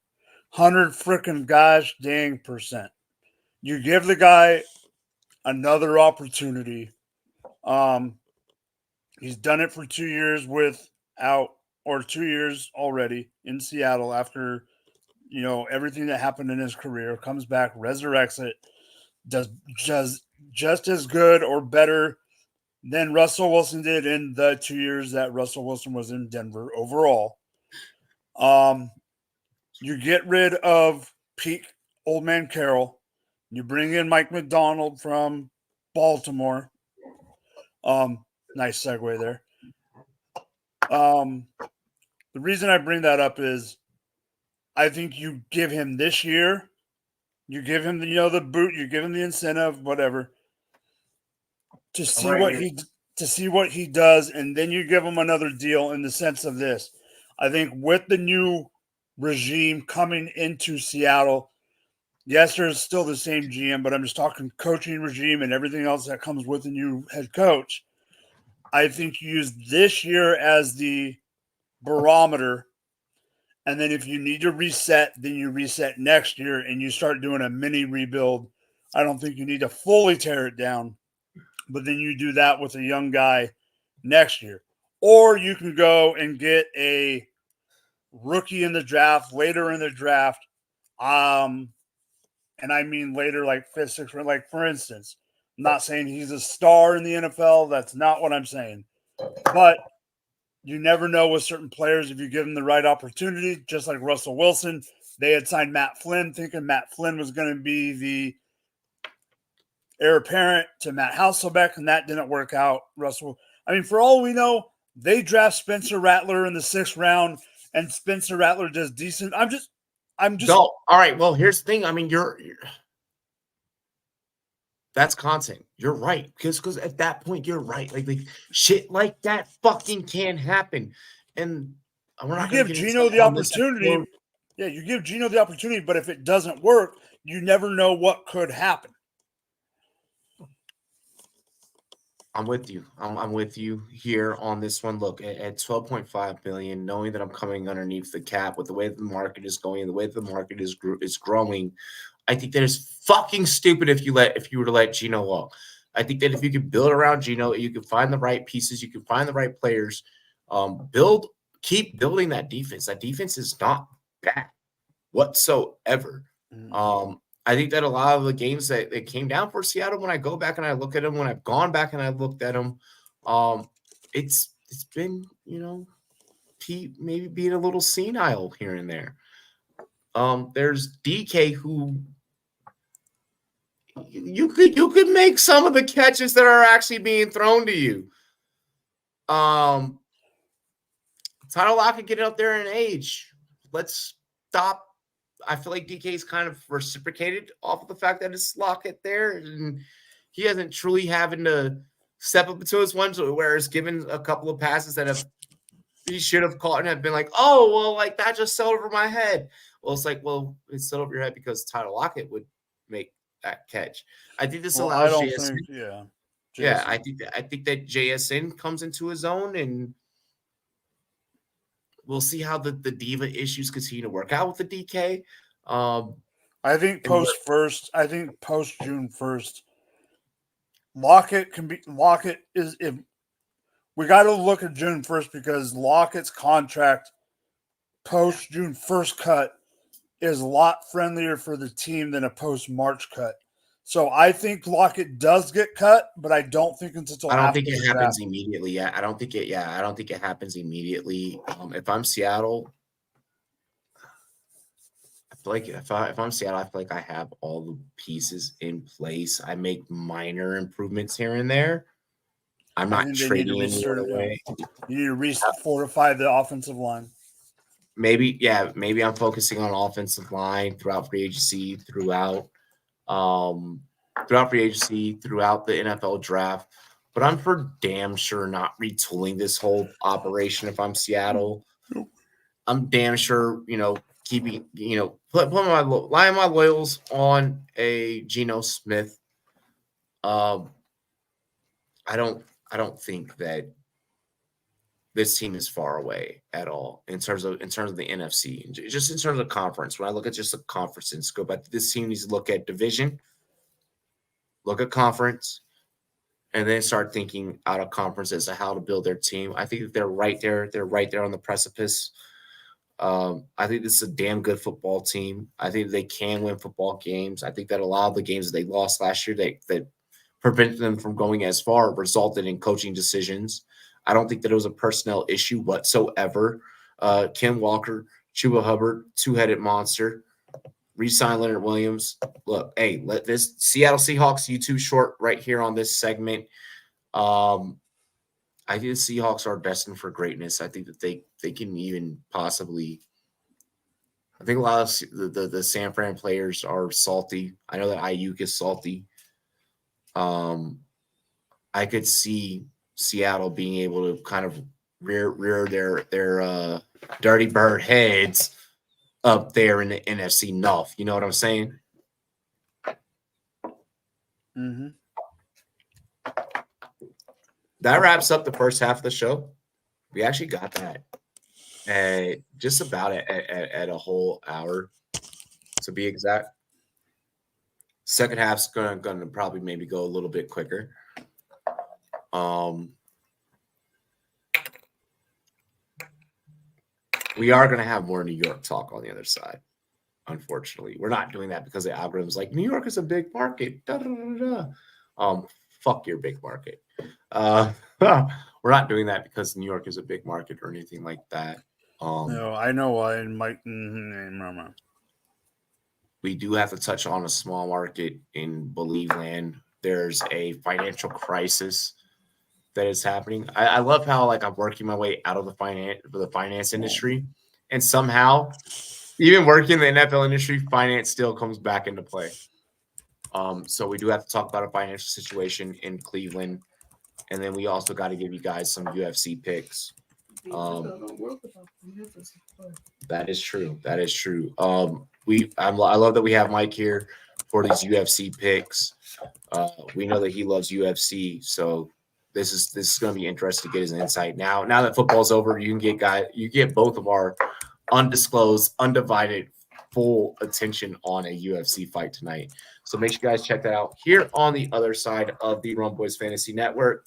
freaking gosh dang %. You give the guy another opportunity. He's done it for 2 years 2 years already in Seattle after, everything that happened in his career. Comes back, resurrects it, does just as good or better than Russell Wilson did in the 2 years that Russell Wilson was in Denver overall. You get rid of peak old man Carroll. You bring in Mike McDonald from Baltimore. Nice segue there. The reason I bring that up is I think you give him this year, you give him the boot, you give him the incentive, whatever, to see what he does, and then you give him another deal in the sense of this. I think with the new regime coming into Seattle, yes, there's still the same GM, but I'm just talking coaching regime and everything else that comes with the new head coach. I think you use this year as the barometer, and then if you need to reset, then you reset next year and you start doing a mini rebuild. I don't think you need to fully tear it down, but then you do that with a young guy next year. Or you can go and get a rookie in the draft, later in the draft, and I mean later, like 5th, 6th, like for instance, I'm not saying he's a star in the NFL. That's not what I'm saying. But you never know with certain players if you give them the right opportunity, just like Russell Wilson. They had signed Matt Flynn thinking Matt Flynn was going to be the heir apparent to Matt Hasselbeck, and that didn't work out. For all we know, they draft Spencer Rattler in the 6th round, and Spencer Rattler does decent. I'm just. No, all right. Well, here's the thing. I mean, you're that's content. You're right. Because at that point, you're right. Like shit like that fucking can happen. And we're not going to give Geno the opportunity. Yeah, you give Geno the opportunity, but if it doesn't work, you never know what could happen. I'm with you. I'm with you here on this one. Look, at 12.5 billion, knowing that I'm coming underneath the cap with the way the market is going, the way the market is growing, I think that is fucking stupid if you were to let Geno walk. I think that if you could build around Geno, you can find the right pieces, you can find the right players, keep building that defense. That defense is not bad whatsoever. I think that a lot of the games that it came down for Seattle, when I go back and I look at them, when I've gone back and I looked at them, it's been, maybe being a little senile here and there. There's DK who you could make some of the catches that are actually being thrown to you. Tyler Lockett getting up there in age. Let's stop. I feel like DK's kind of reciprocated off of the fact that it's Lockett there, and he hasn't truly having to step up into his ones, whereas given a couple of passes that he should have caught and have been like, oh, well, like that just sailed over my head. Well, it's like, well, it sailed over your head because Tyler Lockett would make that catch. I think this allows JSN. Yeah, I think that JSN comes into his own, and we'll see how the diva issues continue to work out with the DK. I think post June 1st, Lockett is if we got to look at June 1st because Lockett's contract post June 1st cut is a lot friendlier for the team than a post March cut. So I think Lockett does get cut, but I don't think until I don't think it happens immediately. Yeah, I don't think it happens immediately. If I'm Seattle, I feel like if I'm Seattle, I feel like I have all the pieces in place. I make minor improvements here and there. I'm not trading anyone away. You need to fortify the offensive line. Maybe I'm focusing on offensive line throughout free agency, throughout the NFL draft. But I'm for damn sure not retooling this whole operation if I'm Seattle. I'm damn sure, keeping, put my loyals on a Geno Smith. I don't think that this team is far away at all in terms of the NFC, just in terms of conference. When I look at just the conference and scope, I think this team needs to look at division, look at conference, and then start thinking out of conference as to how to build their team. I think that they're right there. They're right there on the precipice. I think this is a damn good football team. I think they can win football games. I think that a lot of the games that they lost last year that prevented them from going as far resulted in coaching decisions. I don't think that it was a personnel issue whatsoever. Ken Walker, Chuba Hubbard, two-headed monster, re-sign Leonard Williams. Look, hey, let this Seattle Seahawks YouTube short right here on this segment. I think the Seahawks are destined for greatness. I think that they can even possibly – I think a lot of the San Fran players are salty. I know that Ayuk is salty. I could see Seattle being able to kind of rear their dirty bird heads up there in the NFC North. You know what I'm saying? Mm-hmm. That wraps up the first half of the show. We actually got that just about at a whole hour, to be exact. Second half's gonna probably maybe go a little bit quicker. We are gonna have more New York talk on the other side. Unfortunately, we're not doing that because the algorithm's like New York is a big market. Da, da, da, da. Fuck your big market. We're not doing that because New York is a big market or anything like that. No, I know why. We do have to touch on a small market in Believe Land. There's a financial crisis that is happening. I love how I'm working my way out of the finance industry, and somehow, even working in the NFL industry, finance still comes back into play. So we do have to talk about a financial situation in Cleveland, and then we also got to give you guys some UFC picks. That is true. That is true. I love that we have Mike here for these UFC picks. We know that he loves UFC, so this is going to be interesting to get his insight. Now that football's over, you get both of our undisclosed, undivided full attention on a UFC fight tonight. So make sure you guys check that out here on the other side of the Rumboyz Fantasy Network.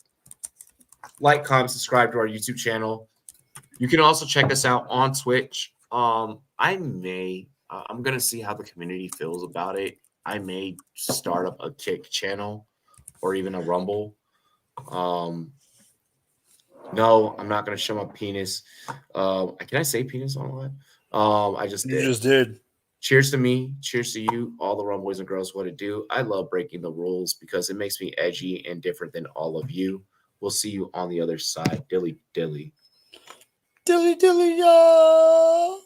Like, comment, subscribe to our YouTube channel. You can also check us out on Twitch. I'm going to see how the community feels about it. I may start up a Kick channel or even a Rumble. No, I'm not going to show my penis. Can I say penis online? I just did. You just did. Cheers to me. Cheers to you, all the Rumboys and girls. What it do? I love breaking the rules because it makes me edgy and different than all of you. We'll see you on the other side. Dilly, dilly. Dilly, dilly, y'all.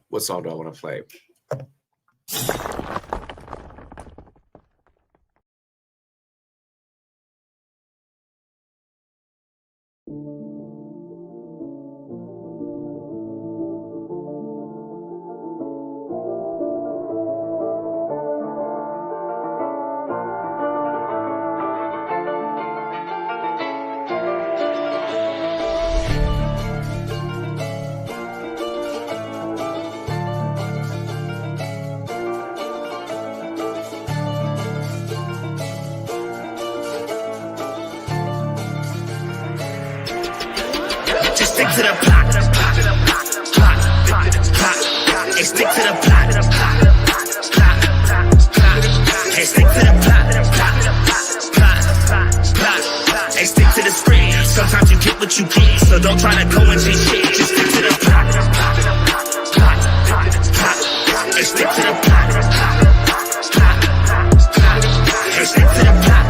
What song do I want to play? Just stick to the plot. Hey, stick to the plot. Hey, stick to the plot. Hey, stick to the script. Sometimes you get what you get, so don't try to go and chase shit. Just stick to the plot. Hey, stick to the plot. Hey, stick to the plot.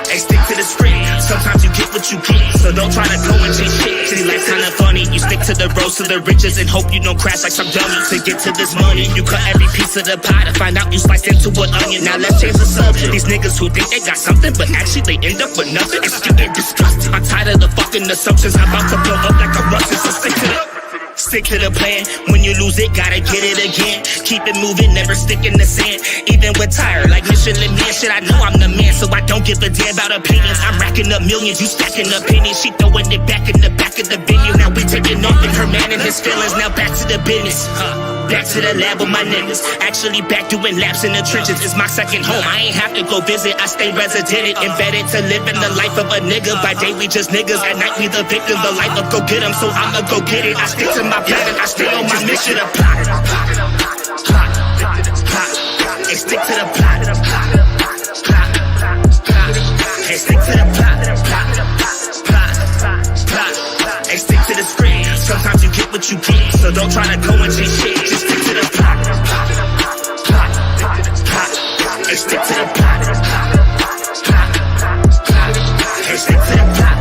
Hey, stick to the script. Sometimes you get what you get, so don't try to go and chase shit. See, life's kinda funny. You stick to the road to the riches and hope you don't crash like some dummy. To get to this money, you cut every piece of the pie to find out you sliced into an onion. Now let's change the subject. These niggas who think they got something, but actually they end up with nothing. It's getting disgusting. I'm tired of the fucking assumptions. I'm about to blow up like a Russian, so stick to the plan. When you lose it, gotta get it again. Keep it moving, never stick in the sand. Even with tired, like Michelin man, shit, I know I'm the man, so I don't give a damn about opinions. I'm racking up millions, you stacking up pennies. She throwing it back in the back of the venue. Now we taking off and her man and his feelings. Now back to the business. Back to the lab with my niggas. Actually back doing laps in the trenches. It's my second home. I ain't have to go visit. I stay resident, embedded to living the life of a nigga. By day we just niggas. At night we the victim. The life of go get 'em. So I'ma go get it. I stick to my plan and I stay on my mission. A plot. Hey, stick to the plot. Hey, stick to the plot. Hey, stick to the script. Sometimes you get what you get, so don't try to go and chase shit. Just stick to the plot. Hey, stick to the plot. Hey, stick to the plot.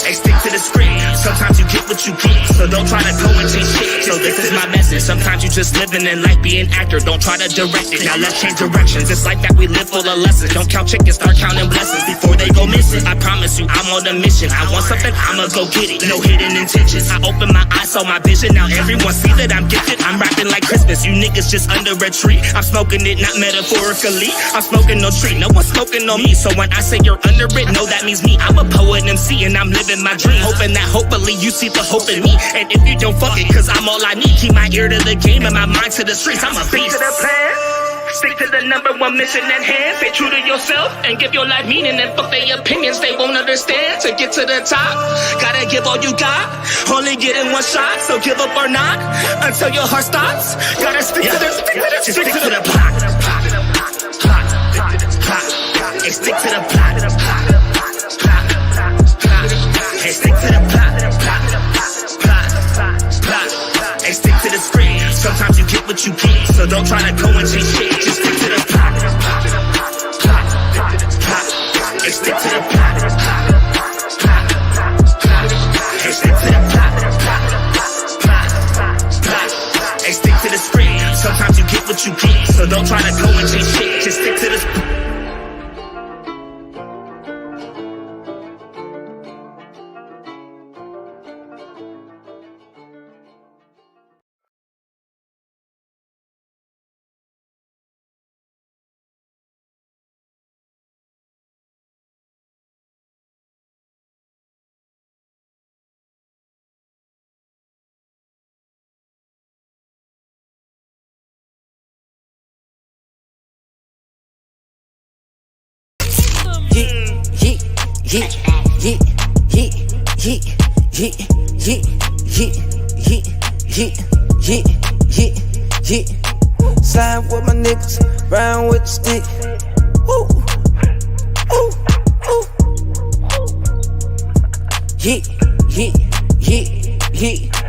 Hey, stick to the script. Sometimes you get what you get, so don't try to go and chase shit. So this is my message. Sometimes you just living in life, be an actor. Don't try to direct it. Now let's change directions. It's like that we live full of lessons. Don't count chickens, start counting blessings before they go missing. I promise you, I'm on a mission. I want something, I'ma go get it. No hidden intentions. I open my eyes, saw my vision. Now everyone see that I'm gifted. I'm rapping like Christmas. You niggas just under a tree. I'm smoking it, not metaphorically. I'm smoking no tree. No one's smoking on me. So when I say you're under it, no, that means me. I'm a poet MC and I'm living my dream. Hoping that hopefully you see the hope in me. And if you don't, fuck it, cause I'm all I need. Keep my ear to the game and my mind to the streets. I'm a beast. Stick to the plan. Stick to the number one mission at hand. Stay true to yourself and give your life meaning. And fuck their opinions, they won't understand. To get to the top, gotta give all you got. Only getting one shot, so give up or not until your heart stops. Gotta stick to the plot. Hey, stick to the plot. Hey, stick to the plot. Hey, stick to the script. Sometimes you get what you get, so don't try to go and chase shit. Just stick to the plot. Hey, stick to the plot. Hey, stick to the plot. Hey, stick to the script. Sometimes you get what you get, so don't try to go and chase shit. Just stick to the Slide with my niggas, round with the stick. Ooh, ooh, ooh.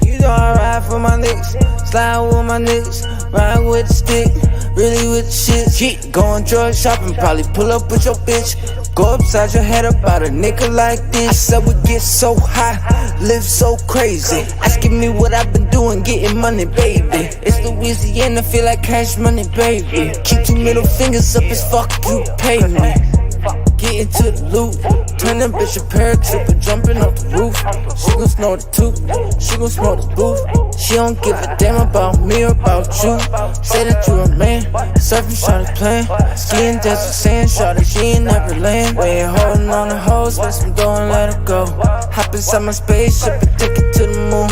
You know I ride for my niggas, slide with my niggas, ride with the stick, really with the shit. Going drug shopping, probably pull up with your bitch. Go upside your head about a nigga like this. Said we get so high, live so crazy. Asking me what I've been doing, getting money, baby. It's Louisiana, feel like cash money, baby. Keep 2 middle fingers up as fuck, you pay me. Get into the loop, turn that bitch a paratrooper, jumping off the roof. She gon' snort the tooth, she gon' smoke the booth. She don't give a damn about me or about you. Say that you a man, surfing, shawty playing. Skiing, dancing, sand, shawty, she ain't never land. We ain't holding on the hose, let some go and let her go. Hop inside my spaceship and take it to the moon.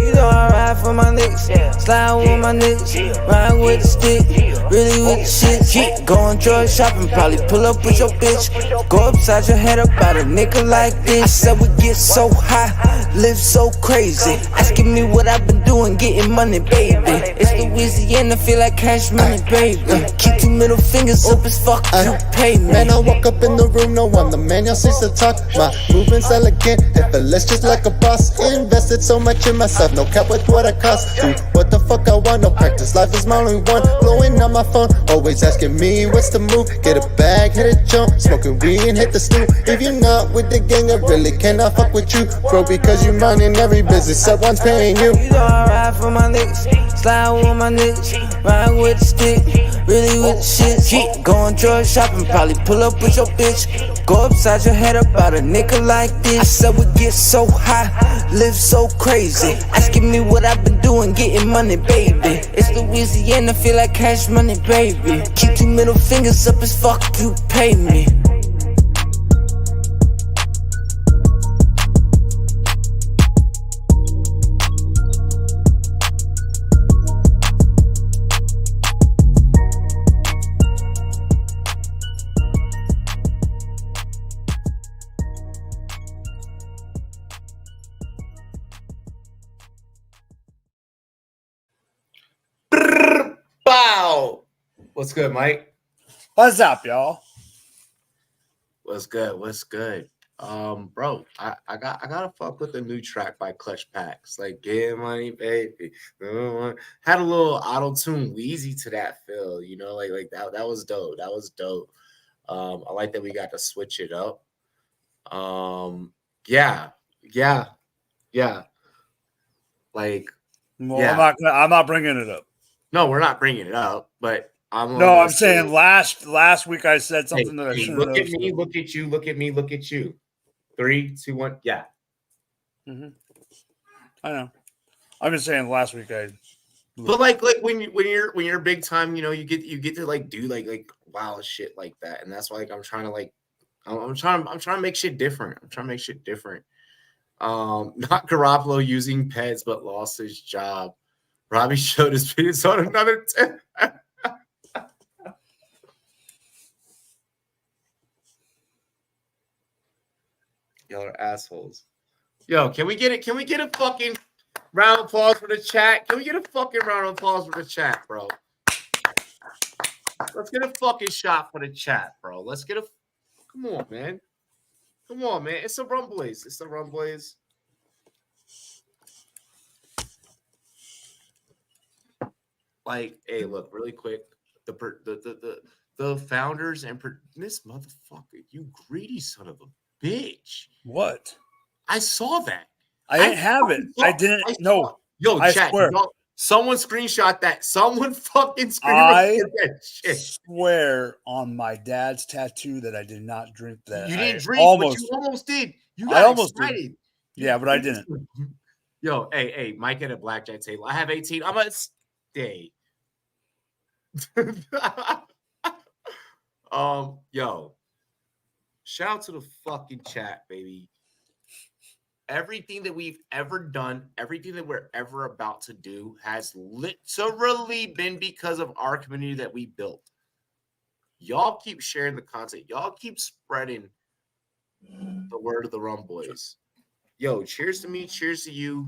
You know I ride for my niggas, slide with my niggas, ride with the stick, really with the shit. Going drug shopping, probably pull up with your bitch. Go upside your head about a nigga like this. Said we get so high, live so crazy. Asking me what I've been doing, getting money, baby. It's Louisiana, feel like cash money, baby. Keep 2 middle fingers up as fuck, you pay me. Man, I walk up in the room, no, I'm the man, y'all sees to talk. My movement's elegant, effortless just like a boss. Invested so much in myself, no cap with what I cost. Do what the fuck I want, no practice, life is my only one. Blowing on my phone, always asking me what's the move. Get a bag, hit a jump, smoking weed and hit the stool. If you're not with the gang, I really cannot fuck with you, bro, because you minding every business, someone's paying you. You know I ride for my niggas, slide with my niggas, ride with the stick, really with the shit. Going drug shopping, probably pull up with your bitch. Go upside your head about a nigga like this. I said we get so high, live so crazy. Asking me what I've been doing, getting money, baby. It's Louisiana, feel like cash money, baby. Keep 2 middle fingers up as fuck, you pay me. Bow. What's good, Mike? What's up, y'all? What's good? What's good? Bro, I gotta fuck with the new track by Clutch Packs. Like, get money, baby. Had a little auto-tune Wheezy to that feel, you know, like that was dope. That was dope. I like that we got to switch it up. Yeah. Like, Well, yeah. I'm not bringing it up. No, we're not bringing it up, but I'm saying last week I said something that I shouldn't have. Look at me, look at you, look at me, look at you. 3, 2, 1, yeah. Mm-hmm. I know. I'm just saying last week I. But like when you're big time, you know, you get to like do like wild shit like that, and that's why like I'm trying to make shit different. I'm trying to make shit different. Not Garoppolo using pets, but lost his job. Robbie showed his penis on another tip. Y'all are assholes. Yo, can we get it? Can we get a fucking round of applause for the chat? Can we get a fucking round of applause for the chat, bro? Let's get a fucking shot for the chat, bro. Let's get a. Come on, man. Come on, man. It's the Rumboyz. It's the Rumboyz. Like, hey, look, really quick. The founders and this motherfucker, you greedy son of a bitch. What? I saw that. I didn't have it. I didn't know. Yo, I chat. swear. Someone screenshot that. Someone fucking I that shit. swear on my dad's tattoo that I did not drink that. You didn't drink, but you almost did. You got almost excited. Yeah, but I didn't. Yo, hey, Mike at a blackjack table. I have 18. I'm gonna stay. Yo, shout out to the fucking chat, baby. Everything that we've ever done, everything that we're ever about to do has literally been because of our community that we built. Y'all keep sharing the content. Y'all keep spreading the word of the Rumboyz. Yo, cheers to me. Cheers to you.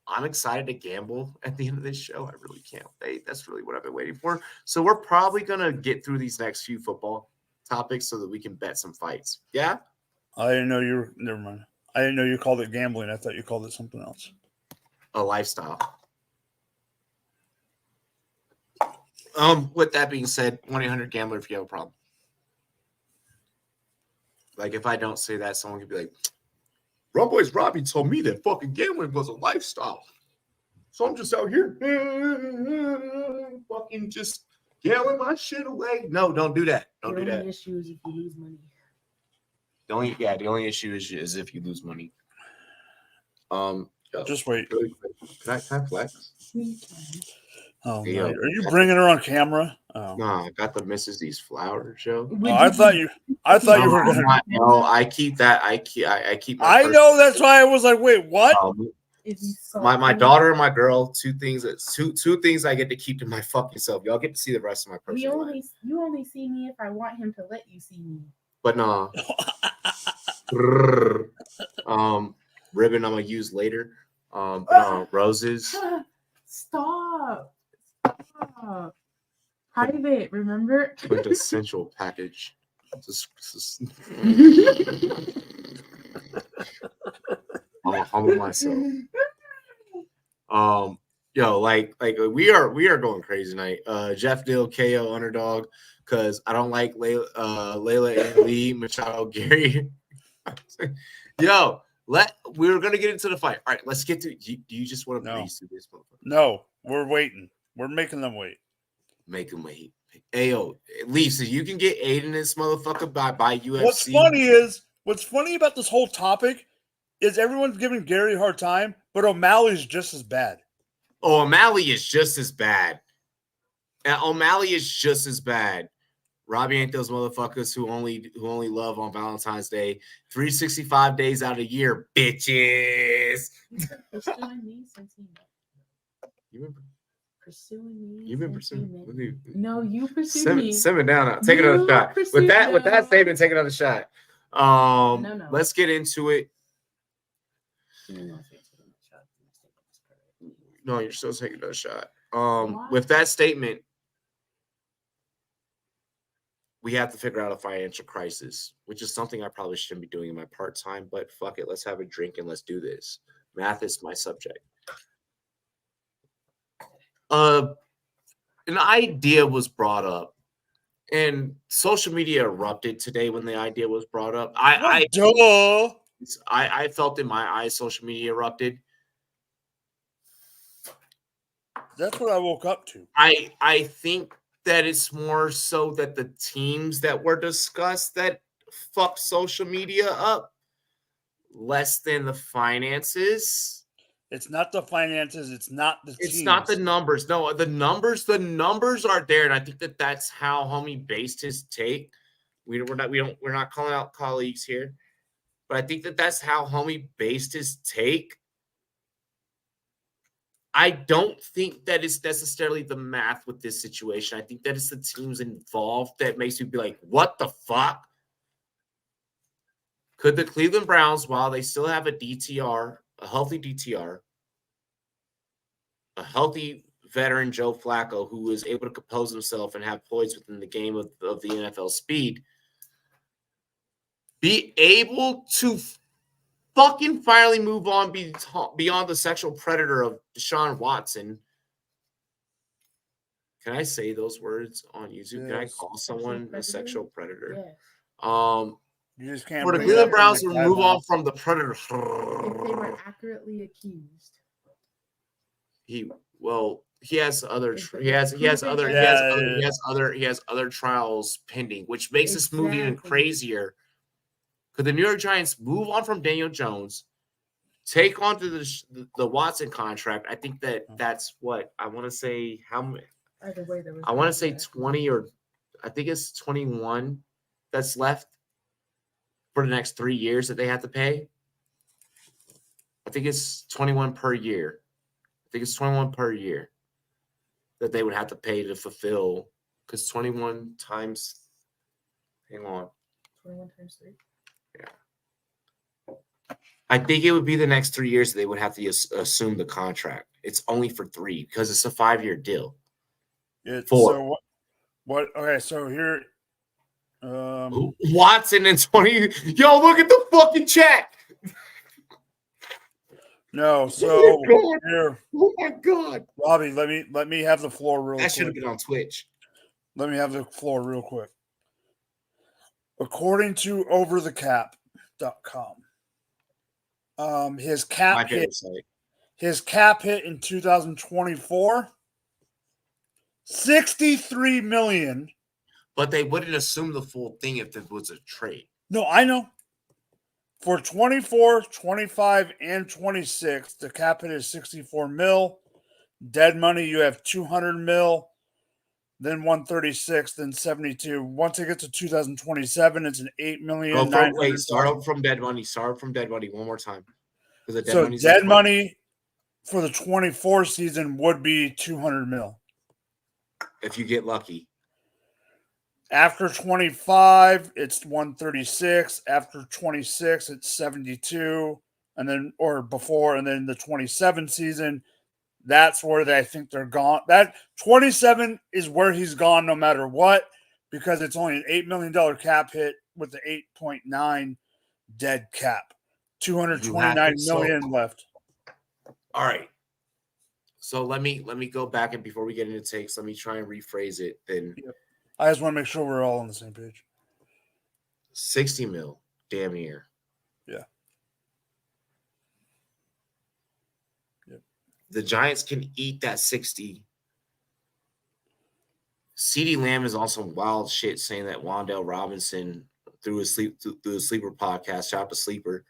I'm excited to gamble at the end of this show. I really can't wait. That's really what I've been waiting for. So we're probably going to get through these next few football topics so that we can bet some fights. Yeah? I didn't know you were. Never mind. I didn't know you called it gambling. I thought you called it something else. A lifestyle. With that being said, 1-800-GAMBLER if you have a problem. Like, if I don't say that, someone could be like, Rumboyz Robbie told me that fucking gambling was a lifestyle. So I'm just out here fucking just gambling my shit away. No, don't do that. Don't do that. The only issue is if you lose money. The only issue is if you lose money. Just wait. Really quick. Can I flex? Oh, Hey, no. yo, Are you bringing her on camera? Oh. Nah, I got the Mrs. These Flowers show. Oh, I thought you were going to. No, I keep that. I keep. I know, that's why I was like, wait, what? My daughter and my girl, two things I get to keep to my fucking self. Y'all get to see the rest of my personal life. You only see me if I want him to let you see me. But nah. Ribbon I'm gonna use later. Roses. Stop. Private, remember? Quintessential package. I'm gonna humble myself. Yo, like we are going crazy tonight. Jeff Dill, KO underdog, because I don't like Layla and Lee Machado Gary. Yo, we're gonna get into the fight. All right, let's get to. Do you just want to breeze through this motherfucker? No, we're waiting. We're making them wait. Make them wait. Ayo, Lisa, you can get Aiden this motherfucker by UFC. What's funny about this whole topic is everyone's giving Gary a hard time, but O'Malley's just as bad. Oh, O'Malley is just as bad. O'Malley is just as bad. Robbie ain't those motherfuckers who only love on Valentine's Day, 365 days out of the year, bitches. You've been pursuing me. No, you pursued me. Simmer down now. Take another shot. With that statement, take another shot. No. Let's get into it. No, you're still taking another shot. With that statement, we have to figure out a financial crisis, which is something I probably shouldn't be doing in my part-time, but fuck it. Let's have a drink and let's do this. Math is my subject. An idea was brought up, and social media erupted today when the idea was brought up. I felt in my eyes social media erupted. That's what I woke up to. I think that it's more so that the teams that were discussed that fucked social media up, less than the finances. It's not the finances. It's not the teams. It's not the numbers. No, the numbers are there, and I think that that's how homie based his take. We're not calling out colleagues here, but I think that that's how homie based his take. I don't think that it's necessarily the math with this situation. I think that it's the teams involved that makes me be like, what the fuck? Could the Cleveland Browns, while they still have a DTR, a healthy DTR, a healthy veteran Joe Flacco who is able to compose himself and have poise within the game of the NFL speed, be able to fucking finally move on beyond the sexual predator of Deshaun Watson? Can I say those words on YouTube? Can I call someone a sexual predator? Yes. You just can't. For the Cleveland Browns to move on from the predator. If they were accurately accused. He has other trials pending, which makes this move even crazier. Could the New York Giants move on from Daniel Jones, take on to the Watson contract? I think that's what I want to say. Either way, there was I want to say 20 or I think it's 21 that's left for the next 3 years that they have to pay. I think it's 21 per year. That they would have to pay to fulfill, because 21 times, hang on. 21 times 3. Yeah. I think it would be the next 3 years that they would have to assume the contract. It's only for 3 because it's a 5-year deal. It's 4. So what? Okay, so here, Watson and 20. Yo, look at the fucking chat. no. So Oh here, oh my god, Robbie, let me have the floor real that should have quick. been on Twitch. Let me have the floor real quick. According to overthecap.com, his My cap favorite site. in 2024, $63 million. But they wouldn't assume the full thing if it was a trade. No, I know. For 24, 25, and 26, the cap hit is 64 mil. Dead money, you have 200 mil, then 136, then 72. Once it gets to 2027, it's an 8 million. Start from dead money. Start from dead money one more time. So dead money for the 24 season would be 200 mil. If you get lucky. After 25, it's 136. After 26, it's 72. And then, or before, and then the 27 season, that's where I think they're gone. That 27 is where he's gone no matter what, because it's only an $8 million cap hit with the 8.9 dead cap. 229 million left. All right. So let me go back, and before we get into takes, let me try and rephrase it. Then I just want to make sure we're all on the same page. 60 mil, damn near. Yeah. Yep. The Giants can eat that 60. CeeDee Lamb is on some wild shit saying that Wan'Dale Robinson through a sleeper podcast, shout out to Sleeper,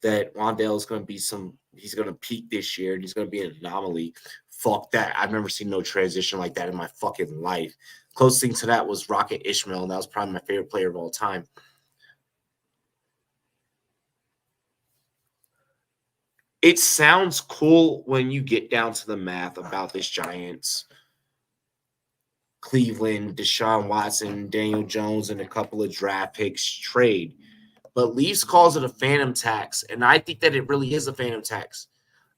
that Wan'Dale is going to be he's going to peak this year and he's going to be an anomaly. Fuck that. I've never seen no transition like that in my fucking life. Closest thing to that was Rocket Ishmael, and that was probably my favorite player of all time. It sounds cool when you get down to the math about this Giants, Cleveland, Deshaun Watson, Daniel Jones, and a couple of draft picks trade. But Leafs calls it a phantom tax, and I think that it really is a phantom tax.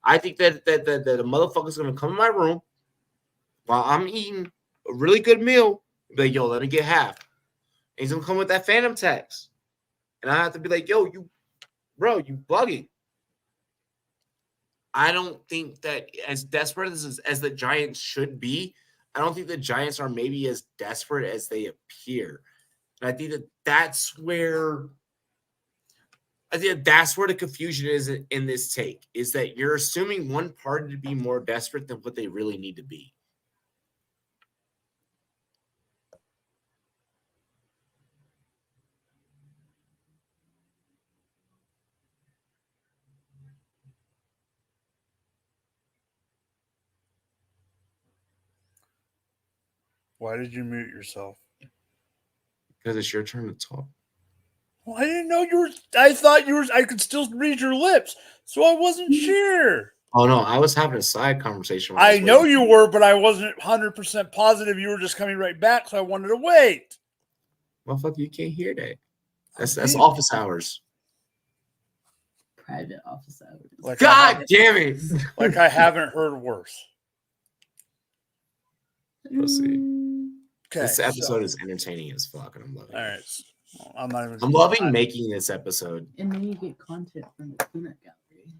I think that the motherfucker's going to come in my room while I'm eating a really good meal, be like, yo, let me get half. And he's going to come with that phantom tax. And I have to be like, yo, you bugging. I don't think that as desperate as the Giants should be, I don't think the Giants are maybe as desperate as they appear. And I think that's where the confusion is in this take, is that you're assuming one party to be more desperate than what they really need to be. Why did you mute yourself? Because it's your turn to talk. Well, I didn't know you were. I thought you were. I could still read your lips, so I wasn't sure. Oh no, I was having a side conversation. I know you were, but I wasn't 100% positive you were just coming right back, so I wanted to wait. Motherfucker, you can't hear that. That's office hours. Private office hours. Like God damn it! Like I haven't heard worse. We'll see. Okay, This episode is entertaining as fuck, and I'm loving it. All right. I'm loving making this episode. And then you get content from the peanut gallery.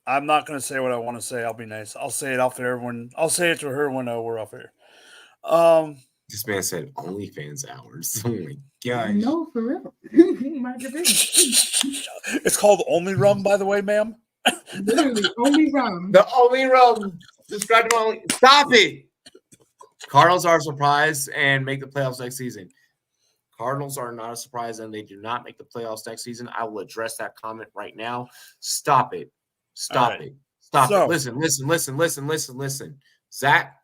I'm not going to say what I want to say. I'll be nice. I'll say it off air I'll say it to her when we're off air. This man said OnlyFans hours. Oh my gosh. No, for real. It's called Only Rum, by the way, ma'am. Literally, only rum. The only rum. Subscribe to my only. Stop it. Cardinals are a surprise and make the playoffs next season. Cardinals are not a surprise and they do not make the playoffs next season. I will address that comment right now. Stop it. Stop it. Stop it. Listen. Zach,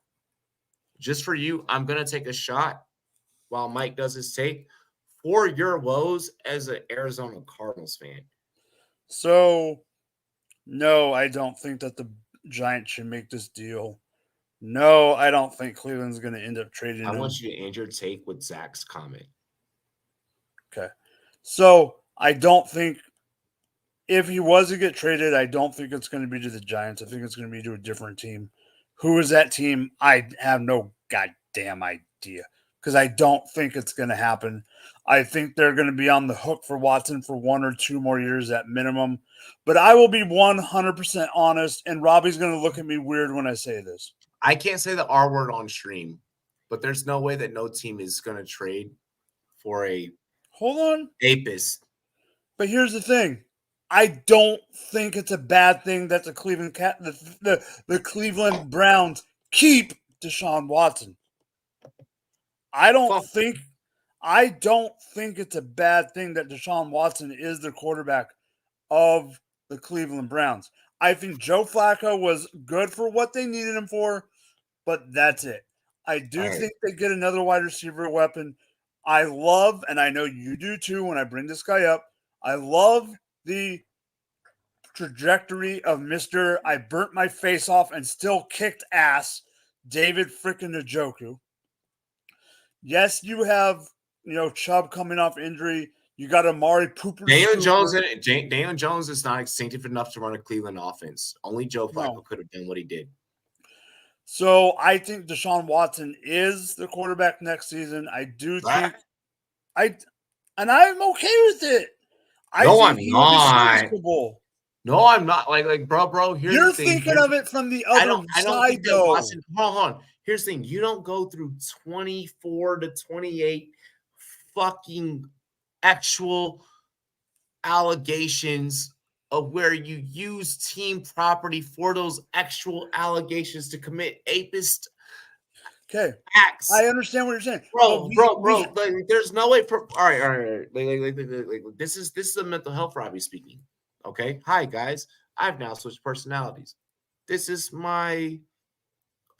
just for you, I'm going to take a shot while Mike does his take for your woes as an Arizona Cardinals fan. So, no, I don't think that the Giants should make this deal. No, I don't think Cleveland's going to end up trading him. I want you to end your take with Zach's comment. Okay. So, I don't think if he was to get traded, I don't think it's going to be to the Giants. I think it's going to be to a different team. Who is that team? I have no goddamn idea because I don't think it's going to happen. I think they're going to be on the hook for Watson for 1 or 2 more years at minimum. But I will be 100% honest, and Robbie's going to look at me weird when I say this. I can't say the R word on stream, but there's no way that no team is going to trade for a apist. But here's the thing. I don't think it's a bad thing that the Cleveland Browns keep Deshaun Watson. I don't think it's a bad thing that Deshaun Watson is the quarterback of the Cleveland Browns. I think Joe Flacco was good for what they needed him for, but that's it. I do think they get another wide receiver weapon. I love, and I know you do too when I bring this guy up, I love the trajectory of Mr. I burnt my face off and still kicked ass, David frickin' Njoku. Yes, you have, Chubb coming off injury. You got Amari Cooper. Daniel Jones is not instinctive enough to run a Cleveland offense. Only Joe Flacco could have done what he did. So I think Deshaun Watson is the quarterback next season. I do think and I'm okay with it. I'm not. No, I'm not. Like, bro. You're thinking of it from the other side, though. Watson, hold on. Here's the thing: you don't go through 24 to 28 fucking actual allegations of where you use team property for those actual allegations to commit apist acts. I understand what you're saying, bro. Like, there's no way for. All right. Like, this is a mental health Robbie speaking. Okay. Hi guys. I've now switched personalities. This is my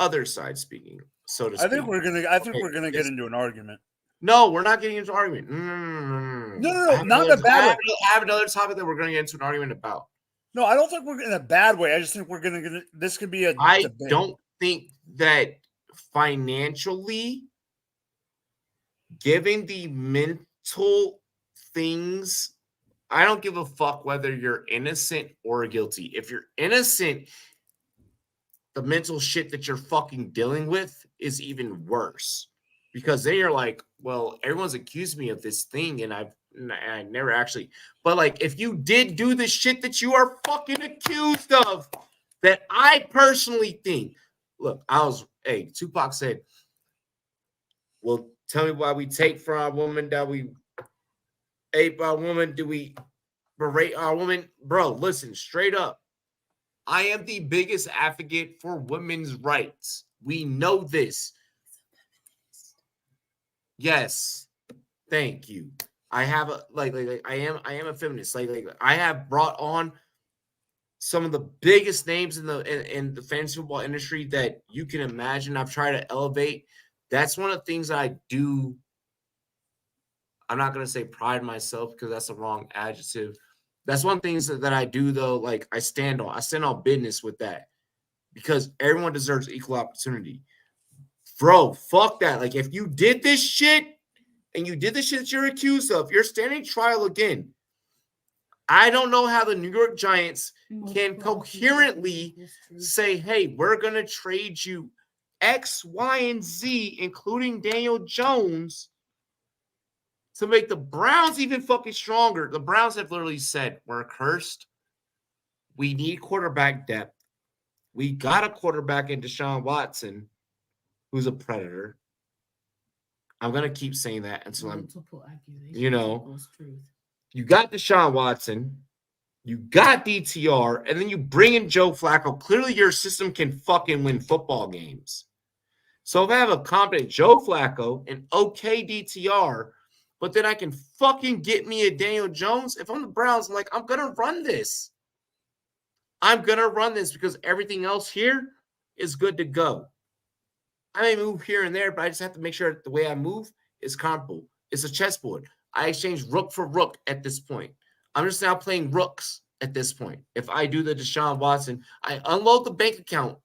other side speaking. So to speak. I think we're gonna get into an argument. No, we're not getting into an argument. No, not in a bad way. I have another topic that we're going to get into an argument about. No, I don't think we're in a bad way. I just think we're going to get this could be a debate. Don't think that financially, given the mental things, I don't give a fuck whether you're innocent or guilty. If you're innocent, the mental shit that you're fucking dealing with is even worse. Because then you're like, well, everyone's accused me of this thing, and I never actually. But like, if you did do the shit that you are fucking accused of, that I personally think, look, Tupac said, well, tell me why we take from our woman, that we ape our woman, do we berate our woman? Bro, listen, straight up. I am the biggest advocate for women's rights. We know this. Yes, thank you. I have a I am a feminist. Like I have brought on some of the biggest names in the fantasy football industry that you can imagine. I've tried to elevate. That's one of the things that I do. I'm not gonna say pride myself because that's the wrong adjective. That's one of the things that I do though. Like I stand on business with that because everyone deserves equal opportunity. Bro, fuck that. Like, if you did this shit and you did the shit that you're accused of, you're standing trial again. I don't know how the New York Giants can coherently say, hey, we're going to trade you X, Y, and Z, including Daniel Jones, to make the Browns even fucking stronger. The Browns have literally said, we're cursed. We need quarterback depth. We got a quarterback in Deshaun Watson, who's a predator. I'm going to keep saying that until you got Deshaun Watson, you got DTR, and then you bring in Joe Flacco. Clearly your system can fucking win football games. So if I have a competent Joe Flacco and okay DTR, but then I can fucking get me a Daniel Jones, if I'm the Browns, I'm like, I'm going to run this. I'm going to run this because everything else here is good to go. I may move here and there, but I just have to make sure that the way I move is comparable. It's a chessboard. I exchange rook for rook at this point. I'm just now playing rooks at this point. If I do the Deshaun Watson, I unload the bank account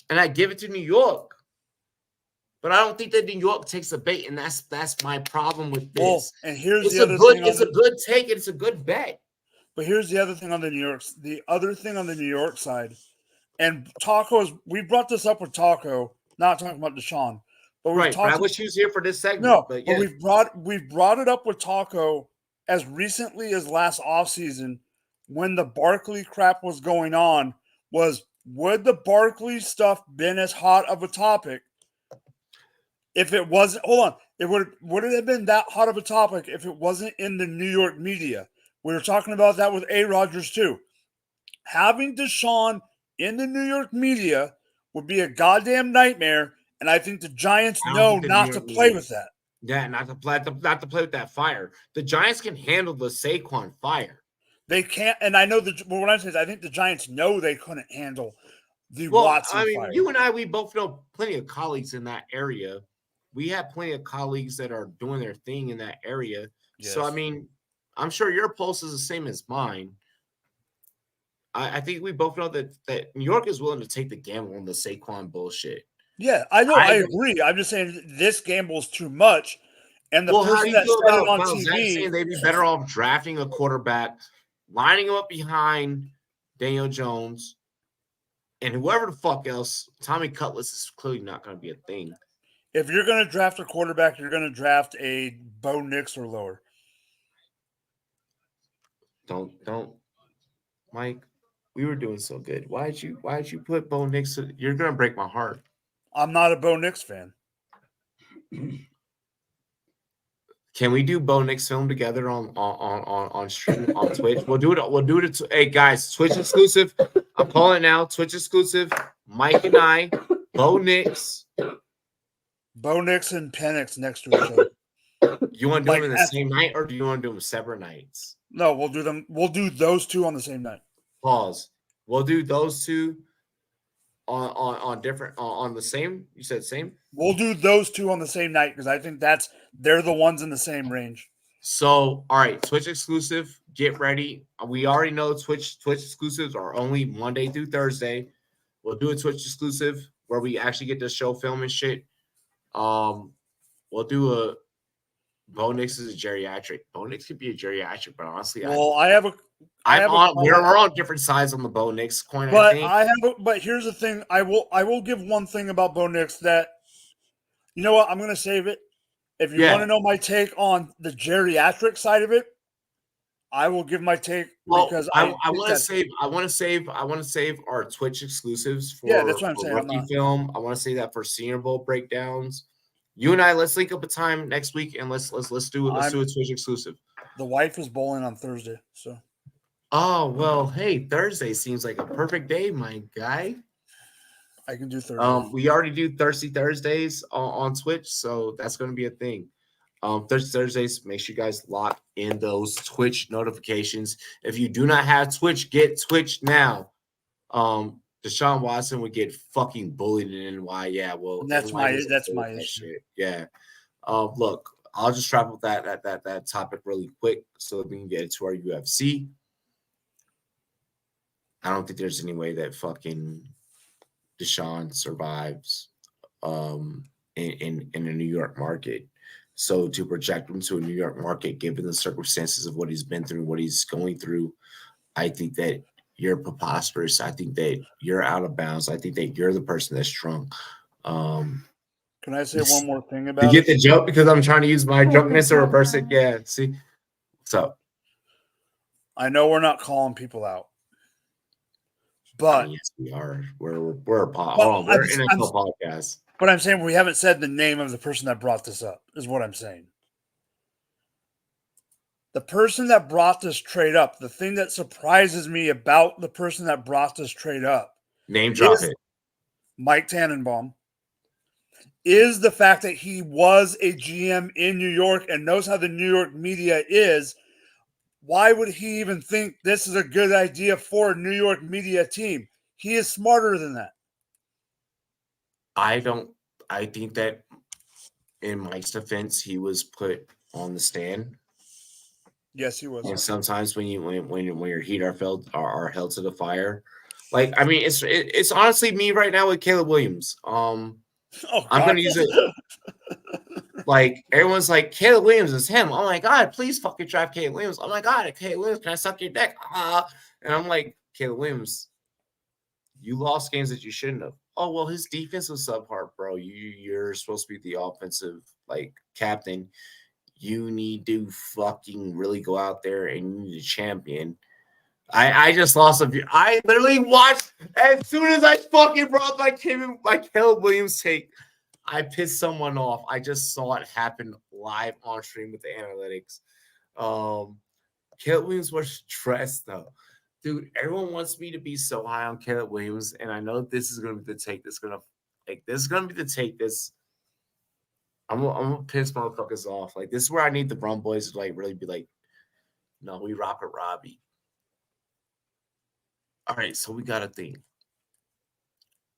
and I give it to New York. But I don't think that New York takes the bait, and that's my problem with this. Well, and here's it's the other good, thing. It's a good take, and it's a good bet. But here's the other thing on the New York. The other thing on the New York side, and we brought this up with Taco, not talking about Deshaun, but right. But I wish he was here for this segment. No, but, yeah. we've brought it up with Taco as recently as last offseason when the Barkley crap was going on. Would the Barkley stuff been as hot of a topic if it wasn't? Hold on, would it have been that hot of a topic if it wasn't in the New York media? We were talking about that with A. Rodgers too. Having Deshaun in the New York media would be a goddamn nightmare, and I think the Giants know not to play with that. Yeah, not to play with that fire. The Giants can handle the Saquon fire. They can't, and I know what I'm saying is I think the Giants know they couldn't handle the Watson fire. You and I, we both know plenty of colleagues in that area. We have plenty of colleagues that are doing their thing in that area. Yes. So, I mean, I'm sure your pulse is the same as mine. I think we both know that New York is willing to take the gamble on the Saquon bullshit. Yeah, I know. I agree. I'm just saying this gamble is too much. And the person that said it on TV, saying they'd be better off drafting a quarterback, lining him up behind Daniel Jones, and whoever the fuck else. Tommy Cutlass is clearly not going to be a thing. If you're going to draft a quarterback, you're going to draft a Bo Nix or lower. Don't, Mike. We were doing so good. Why did you put Bo Nix? You're gonna break my heart. I'm not a Bo Nix fan. Can we do Bo Nix film together on stream on Twitch? We'll do it. Hey guys, Twitch exclusive. I'm calling it now. Twitch exclusive. Mike and I, Bo Nix and Penix next to each other. You want to do them in the same night, or do you want to do them separate nights? No, we'll do them. We'll do those two on the same night. Pause. We'll do those two on different on the same. You said same. We'll do those two on the same night because I think they're the ones in the same range. So, all right, Twitch exclusive. Get ready. We already know Twitch exclusives are only Monday through Thursday. We'll do a Twitch exclusive where we actually get to show film and shit. We'll do a Bo Nix is a geriatric. Bo Nix could be a geriatric, but honestly, we're on different sides on the Bo Nix coin. But here's the thing: I will give one thing about Bo Nix that, you know what, I'm going to save it. If you want to know my take on the geriatric side of it, I will give my take because I want to save our Twitch exclusives for that's what I'm saying. Rookie film. I want to save that for Senior Bowl breakdowns. You and I, let's link up a time next week and let's do a Twitch exclusive. The wife is bowling on Thursday, so. Oh well, hey, Thursday seems like a perfect day, my guy. I can do Thursday. We already do Thirsty Thursdays on Twitch, so that's going to be a thing. Thirsty Thursdays, make sure you guys lock in those Twitch notifications. If you do not have Twitch, get Twitch now. Deshaun Watson would get fucking bullied in NY. Yeah, well, that's my issue. Shit. Yeah. Look, I'll just wrap up that topic really quick so that we can get into our UFC. I don't think there's any way that fucking Deshaun survives in a New York market. So to project him to a New York market, given the circumstances of what he's been through, what he's going through, I think that you're preposterous. I think that you're out of bounds. I think that you're the person that's drunk. Can I say one more thing about it? You get the joke because I'm trying to use my drunkenness to reverse it. Yeah, see? So. I know we're not calling people out. But yes, we are. We're an NFL podcast. But I'm saying we haven't said the name of the person that brought this up, is what I'm saying. The person that brought this trade up, the thing that surprises me about the person that brought this trade up, name drop it, Mike Tannenbaum, is the fact that he was a GM in New York and knows how the New York media is. Why would he even think this is a good idea for a New York media team? He is smarter than that. I think that in Mike's defense, he was put on the stand. Yes, he was. And sometimes when your heat are held to the fire, like, I mean, it's honestly me right now with Caleb Williams. Oh, I'm going to use it. Like, everyone's like, Caleb Williams is him. Oh, my God, please fucking draft Caleb Williams. Oh, my God, Caleb Williams, can I suck your dick? And I'm like, Caleb Williams, you lost games that you shouldn't have. Oh, well, his defense was subpar, bro. You're supposed to be the offensive, like, captain. You need to fucking really go out there and you need to champion. I just lost a view. I literally watched as soon as I fucking brought my Caleb Williams take. I pissed someone off. I just saw it happen live on stream with the analytics. Caleb Williams was stressed though. Dude, everyone wants me to be so high on Caleb Williams, and I know this is gonna be the take that's gonna like this is gonna be the take this. I'm gonna piss motherfuckers off. Like, this is where I need the Rumboyz to like really be like, no, we rock with Robbie. All right, so we got a thing.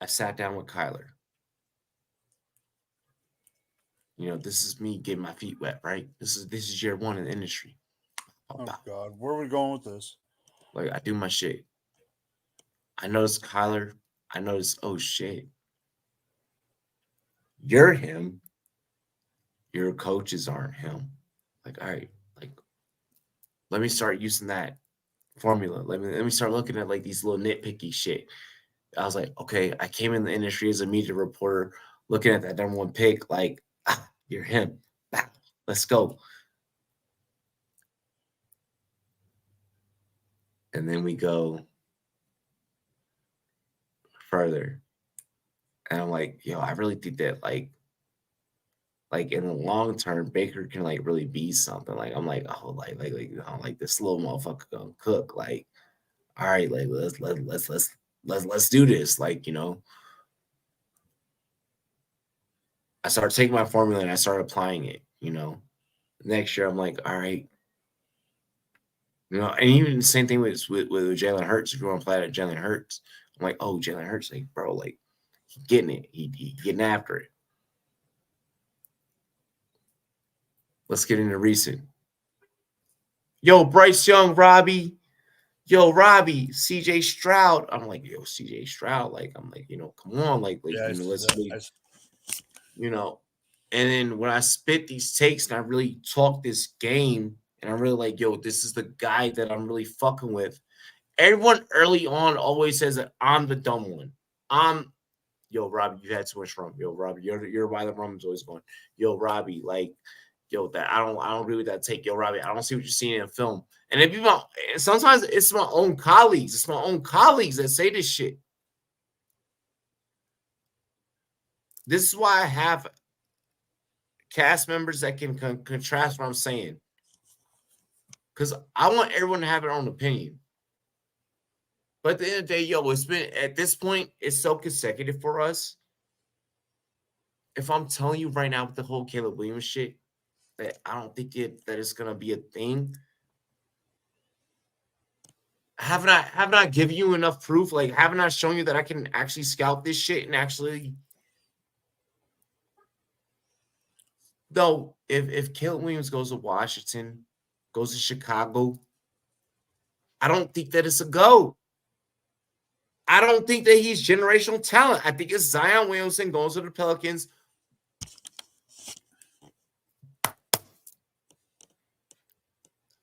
I sat down with Kyler. You know, this is me getting my feet wet, right? This is year one in the industry. Oh God, where are we going with this? Like, I do my shit. I noticed Kyler. I noticed, oh shit. You're him. Your coaches aren't him. Like, all right, like, let me start using that formula. Let me start looking at like these little nitpicky shit. I was like, okay, I came in the industry as a media reporter, looking at that number one pick, like, you're him. Let's go. And then we go further. And I'm like, yo, I really think that like in the long term, Baker can like really be something. Like, I'm like, oh, like you know, like this little motherfucker gonna cook. Like, all right, like let's do this. Like, you know. I started taking my formula and I started applying it, you know. Next year, I'm like, all right. You know, and even the same thing with Jalen Hurts. If you want to apply that Jalen Hurts, I'm like, oh, Jalen Hurts, like, bro, like, he getting it. He getting after it. Let's get into recent. Yo, Bryce Young, Robbie. Yo, Robbie, CJ Stroud. I'm like, yo, CJ Stroud. Like, I'm like, you know, come on. Like Yeah, you know, let's really, you know. And then when I spit these takes and I really talk this game and I'm really like, yo, this is the guy that I'm really fucking with. Everyone early on always says that I'm the dumb one. Yo, Robbie, you had too much rum. Yo, Robbie, you're why the rum's always going. Yo, Robbie, like, yo, that I don't agree with that take. Yo, Robbie, I don't see what you're seeing in film. And if you sometimes it's my own colleagues. It's my own colleagues that say this shit. This is why I have cast members that can contrast what I'm saying. Because I want everyone to have their own opinion. But at the end of the day, yo, it's been, at this point, it's so consecutive for us. If I'm telling you right now with the whole Caleb Williams shit, that I don't think that it's going to be a thing. Haven't I given you enough proof? Like, haven't I shown you that I can actually scout this shit and actually... Though, if Caleb Williams goes to Washington, goes to Chicago, I don't think that it's a go. I don't think that he's generational talent. I think it's Zion Williamson going to the Pelicans.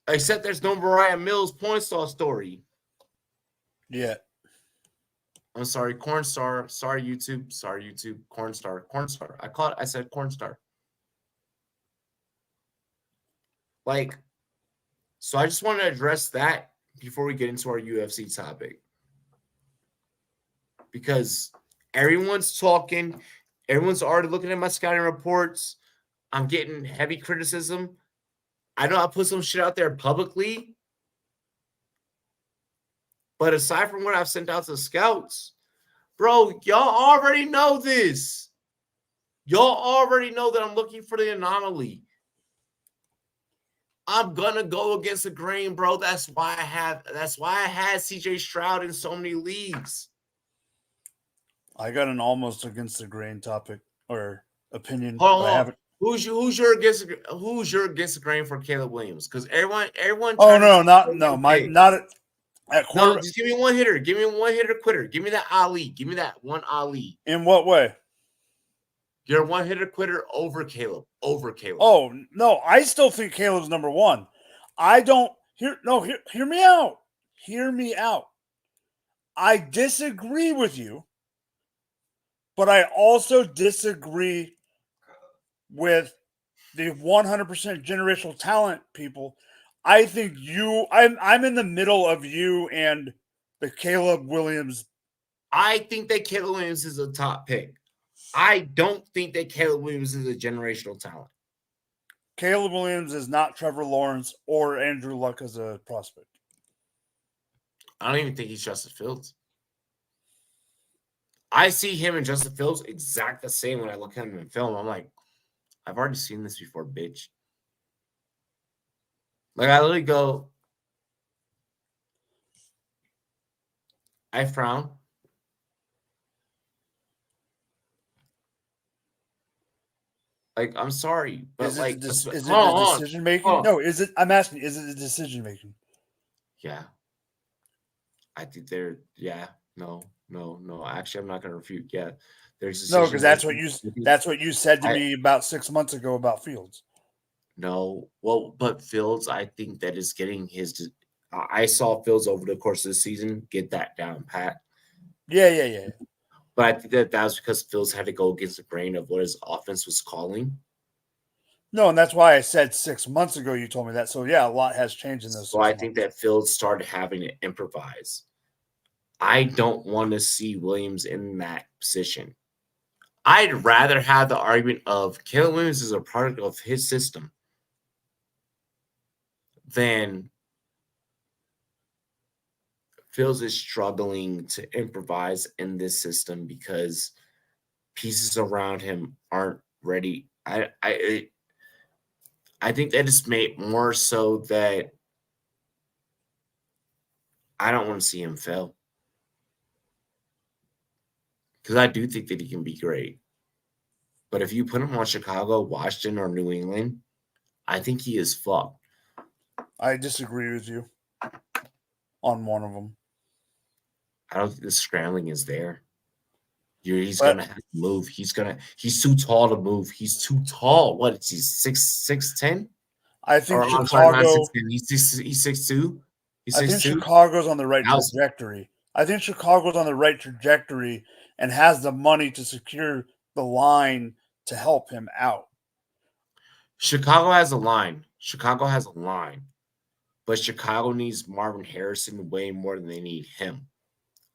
Except there's no Mariah Mills porn star story. Yeah. I'm sorry, Corn Star. Sorry, YouTube. Sorry, YouTube. Corn Star. Corn Star. I said Corn Star. Like, so I just want to address that before we get into our UFC topic. Because everyone's talking. Everyone's already looking at my scouting reports. I'm getting heavy criticism. I know I put some shit out there publicly. But aside from what I've sent out to the scouts, bro, y'all already know this. Y'all already know that I'm looking for the anomaly. I'm gonna go against the grain, bro. That's why I had CJ Stroud in so many leagues. I got an almost against the grain topic or opinion. Hold I on. haven't. Who's your against the grain for Caleb Williams? Because everyone. Oh no, not at quarterback. No, just give me one hitter. Give me one hitter quitter. Give me that Ali. Give me that one Ali. In what way? You're a one-hitter quitter over Caleb. Oh, no, I still think Caleb's number one. I don't hear me out. Hear me out. I disagree with you, but I also disagree with the 100% generational talent people. I think I'm in the middle of you and the Caleb Williams. I think that Caleb Williams is a top pick. I don't think that Caleb Williams is a generational talent. Caleb Williams is not Trevor Lawrence or Andrew Luck as a prospect. I don't even think he's Justin Fields. I see him and Justin Fields exact the same when I look at him in film. I'm like, I've already seen this before, bitch. Like, I literally go, I frown. Like, I'm sorry, but is like, it the decision making? No, is it? I'm asking, is it the decision making? Yeah, I think they're. Yeah, no. Actually, I'm not going to refute. Yeah, there's no, because that's what you said to me about 6 months ago about Fields. No, well, but Fields, I think that is getting his. I saw Fields over the course of the season get that down pat. Yeah. But I think that was because Fields had to go against the grain of what his offense was calling. No, and that's why I said 6 months ago you told me that. So, yeah, a lot has changed in those. So I think that Fields started having to improvise. I don't want to see Williams in that position. I'd rather have the argument of Caleb Williams is a product of his system than Fields is struggling to improvise in this system because pieces around him aren't ready. I think that it's made more so that I don't want to see him fail. Because I do think that he can be great. But if you put him on Chicago, Washington, or New England, I think he is fucked. I disagree with you on one of them. I don't think the scrambling is there. He's going to have to move. He's too tall to move. He's too tall. What is he, 6'10"? I think Chicago. He's 6'2". I think Chicago's on the right trajectory. I think Chicago's on the right trajectory and has the money to secure the line to help him out. Chicago has a line. But Chicago needs Marvin Harrison way more than they need him.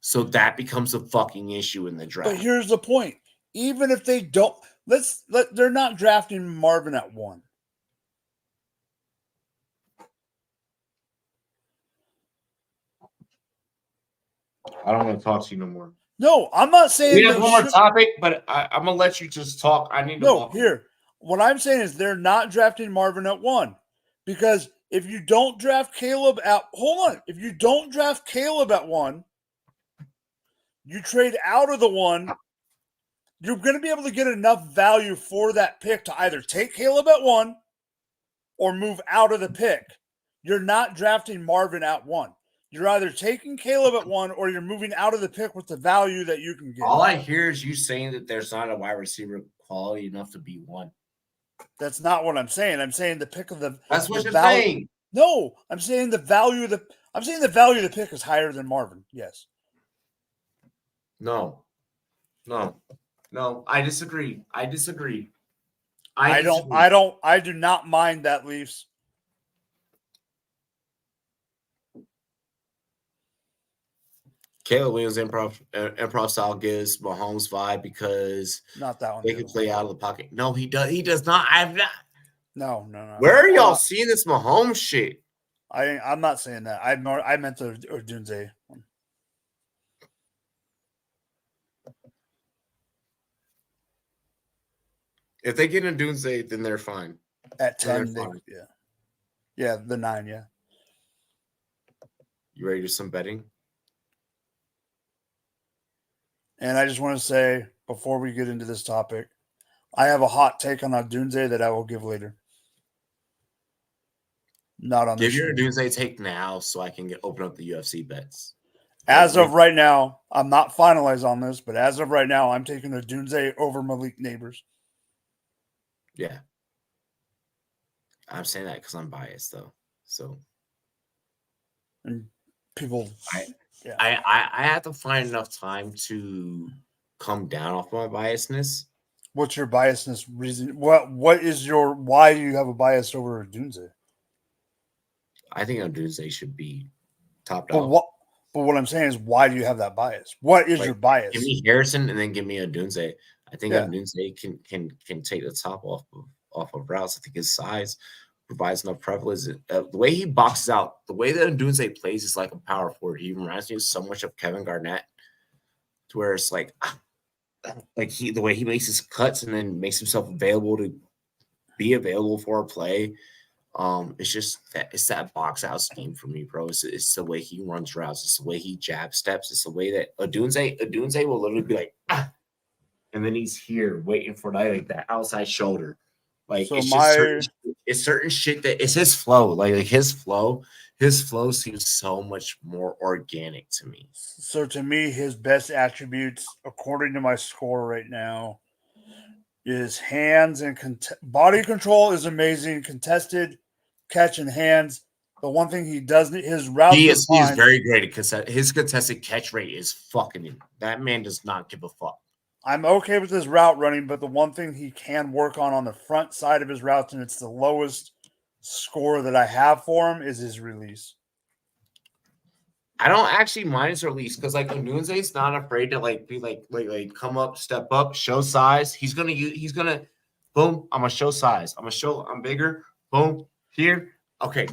So that becomes a fucking issue in the draft. But here's the point. Even if they don't, they're not drafting Marvin at 1. I don't want to talk to you no more. No, I'm not saying we have one more topic, but I'm gonna let you just talk. I need to. No, here. What I'm saying is they're not drafting Marvin at 1 because if you don't draft Caleb at if you don't draft Caleb at 1, you trade out of the 1. You're going to be able to get enough value for that pick to either take Caleb at 1 or move out of the pick. You're not drafting Marvin at 1. You're either taking Caleb at 1 or you're moving out of the pick with the value that you can get. All I hear is you saying that there's not a wide receiver quality enough to be 1. That's not what I'm saying. I'm saying the pick of the. That's what you're value. saying. No, I'm saying the value of the. I'm saying the value of the pick is higher than Marvin. Yes. No. I disagree. I do not mind that, Leafs. Caleb Williams' improv style gives Mahomes vibe because not that one. They can play out of the pocket. No, he does. He does not. I've not. No. Where are y'all seeing this Mahomes shit? I'm not saying that. I meant the Odunze one. If they get a Odunze, then they're fine. At 10, yeah, the 9, yeah. You ready to do some betting? And I just want to say, before we get into this topic, I have a hot take on Odunze that I will give later. Not on give your Odunze take now so I can open up the UFC bets. As of right now, I'm not finalized on this, but as of right now, I'm taking Odunze over Malik Neighbors. Yeah. I'm saying that because I'm biased, though. So And people, I, yeah. I have to find enough time to come down off my biasness. What's your biasness reason? What is your why do you have a bias over Dunze? I think Odunze should be top But dog. what I'm saying is why do you have that bias? What is Like, your bias? give me Harrison and then give me Odunze. I think Yeah. Odunze can take the top off of routes. I think his size provides enough prevalence. The way he boxes out, the way that Odunze plays is like a power forward. He reminds me so much of Kevin Garnett, to where it's like the way he makes his cuts and then makes himself available to be available for a play. It's just that box out scheme for me, bro. It's the way he runs routes. It's the way he jab steps. It's the way that Odunze will literally be like, and then he's here waiting for that outside shoulder. Like So it's just certain shit that it's his flow. Like his flow seems so much more organic to me. So to me, his best attributes, according to my score right now, is hands and body control is amazing. Contested catch and hands. The one thing he doesn't, his routes He is fine. very great at his contested catch rate is fucking. That man does not give a fuck. I'm okay with his route running, but the one thing he can work on the front side of his routes, and it's the lowest score that I have for him, is his release. I don't actually mind his release because like Odunze's not afraid to be come up, step up, show size. He's gonna boom. I'm gonna show size. I'm bigger. Boom here. Okay,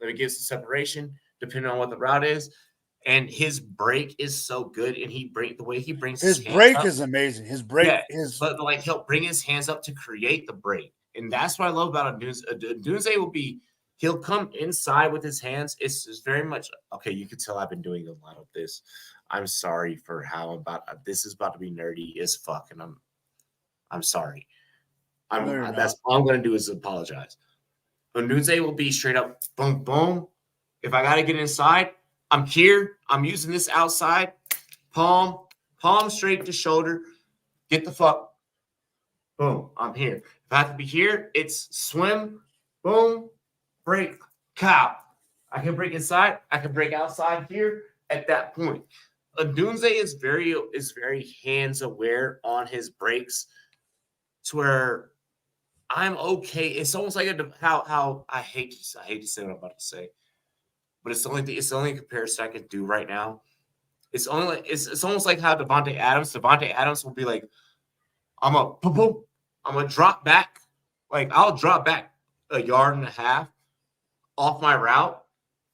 let me get some separation depending on what the route is. And his break is so good, and the way he brings his hands break up, is amazing. His break but like he'll bring his hands up to create the break, and that's what I love about Odunze. Odunze he'll come inside with his hands. It's very much okay. You can tell I've been doing a lot of this. I'm sorry for how this is about to be nerdy as fuck, and I'm sorry. That's all I'm gonna do is apologize. Odunze will be straight up boom boom. If I gotta get inside, I'm here. I'm using this outside palm straight to shoulder. Get the fuck. Boom. I'm here. If I have to be here, it's swim. Boom. Break. Cow. I can break inside. I can break outside here at that point. Odunze is very hands aware on his breaks, to where I'm okay. It's almost like how I hate to say what I'm about to say, but it's the only comparison I can do right now. It's only like it's almost like how Devontae Adams will be like, I'm gonna drop back. Like I'll drop back a yard and a half off my route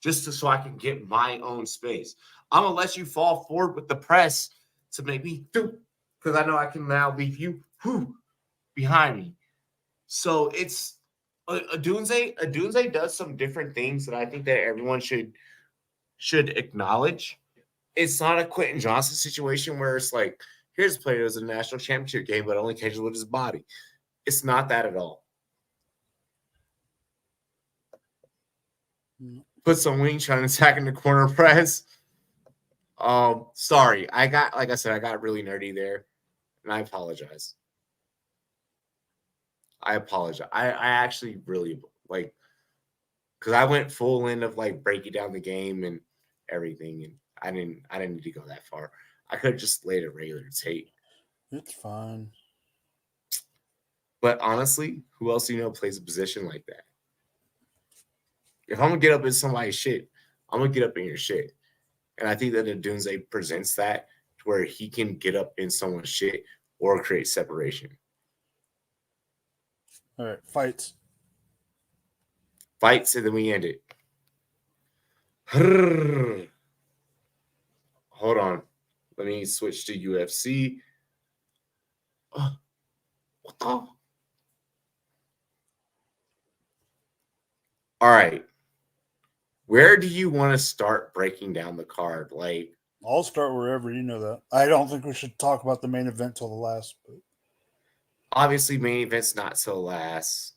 so I can get my own space. I'm gonna let you fall forward with the press to make me do, because I know I can now leave you behind me. So it's Odunze does some different things that I think that everyone should acknowledge. It's not a Quentin Johnson situation where it's like, here's a player that was in a national championship game but only catches with his body. It's not that at all. Put some wing trying to attack in the corner press. Sorry. I got really nerdy there, and I apologize. I actually really because I went full in of breaking down the game and everything, and I didn't need to go that far. I could have just laid a regular tape. It's fine. But honestly, who else do you know plays a position like that? If I'm gonna get up in somebody's shit, I'm gonna get up in your shit. And I think that Odunze presents that to where he can get up in someone's shit or create separation. All right, fights, and then we end it. Hold on. Let me switch to UFC. What the? All right. Where do you want to start breaking down the card? I'll start wherever, you know that. I don't think we should talk about the main event till the last. But obviously, main event's not till last.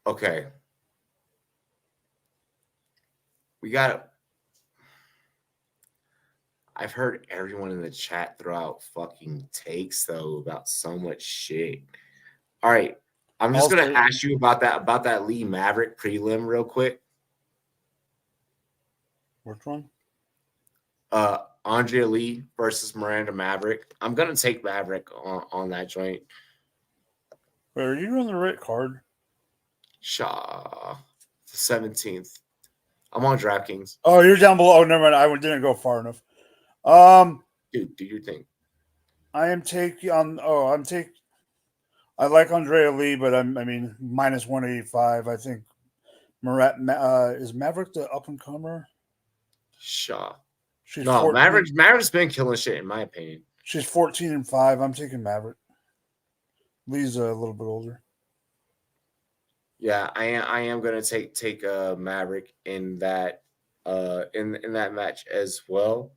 Okay. We got it. I've heard everyone in the chat throw out fucking takes though about so much shit. All right, I'm just gonna ask you about that Lee Maverick prelim real quick. Which one? Andrea Lee versus Miranda Maverick. I'm gonna take Maverick on that joint. Wait, are you on the right card? Shaw, the 17th. I'm on DraftKings. Oh, you're down below. Oh, never mind. I didn't go far enough. Dude, do your thing. I am taking on. Oh, I like Andrea Lee, but I mean minus 185. I think is Maverick the up and comer? Shaw. She's no, 14. Maverick's been killing shit in my opinion. She's 14-5. I'm taking Maverick. Lee's a little bit older. Yeah, I am gonna take Maverick in that in that match as well.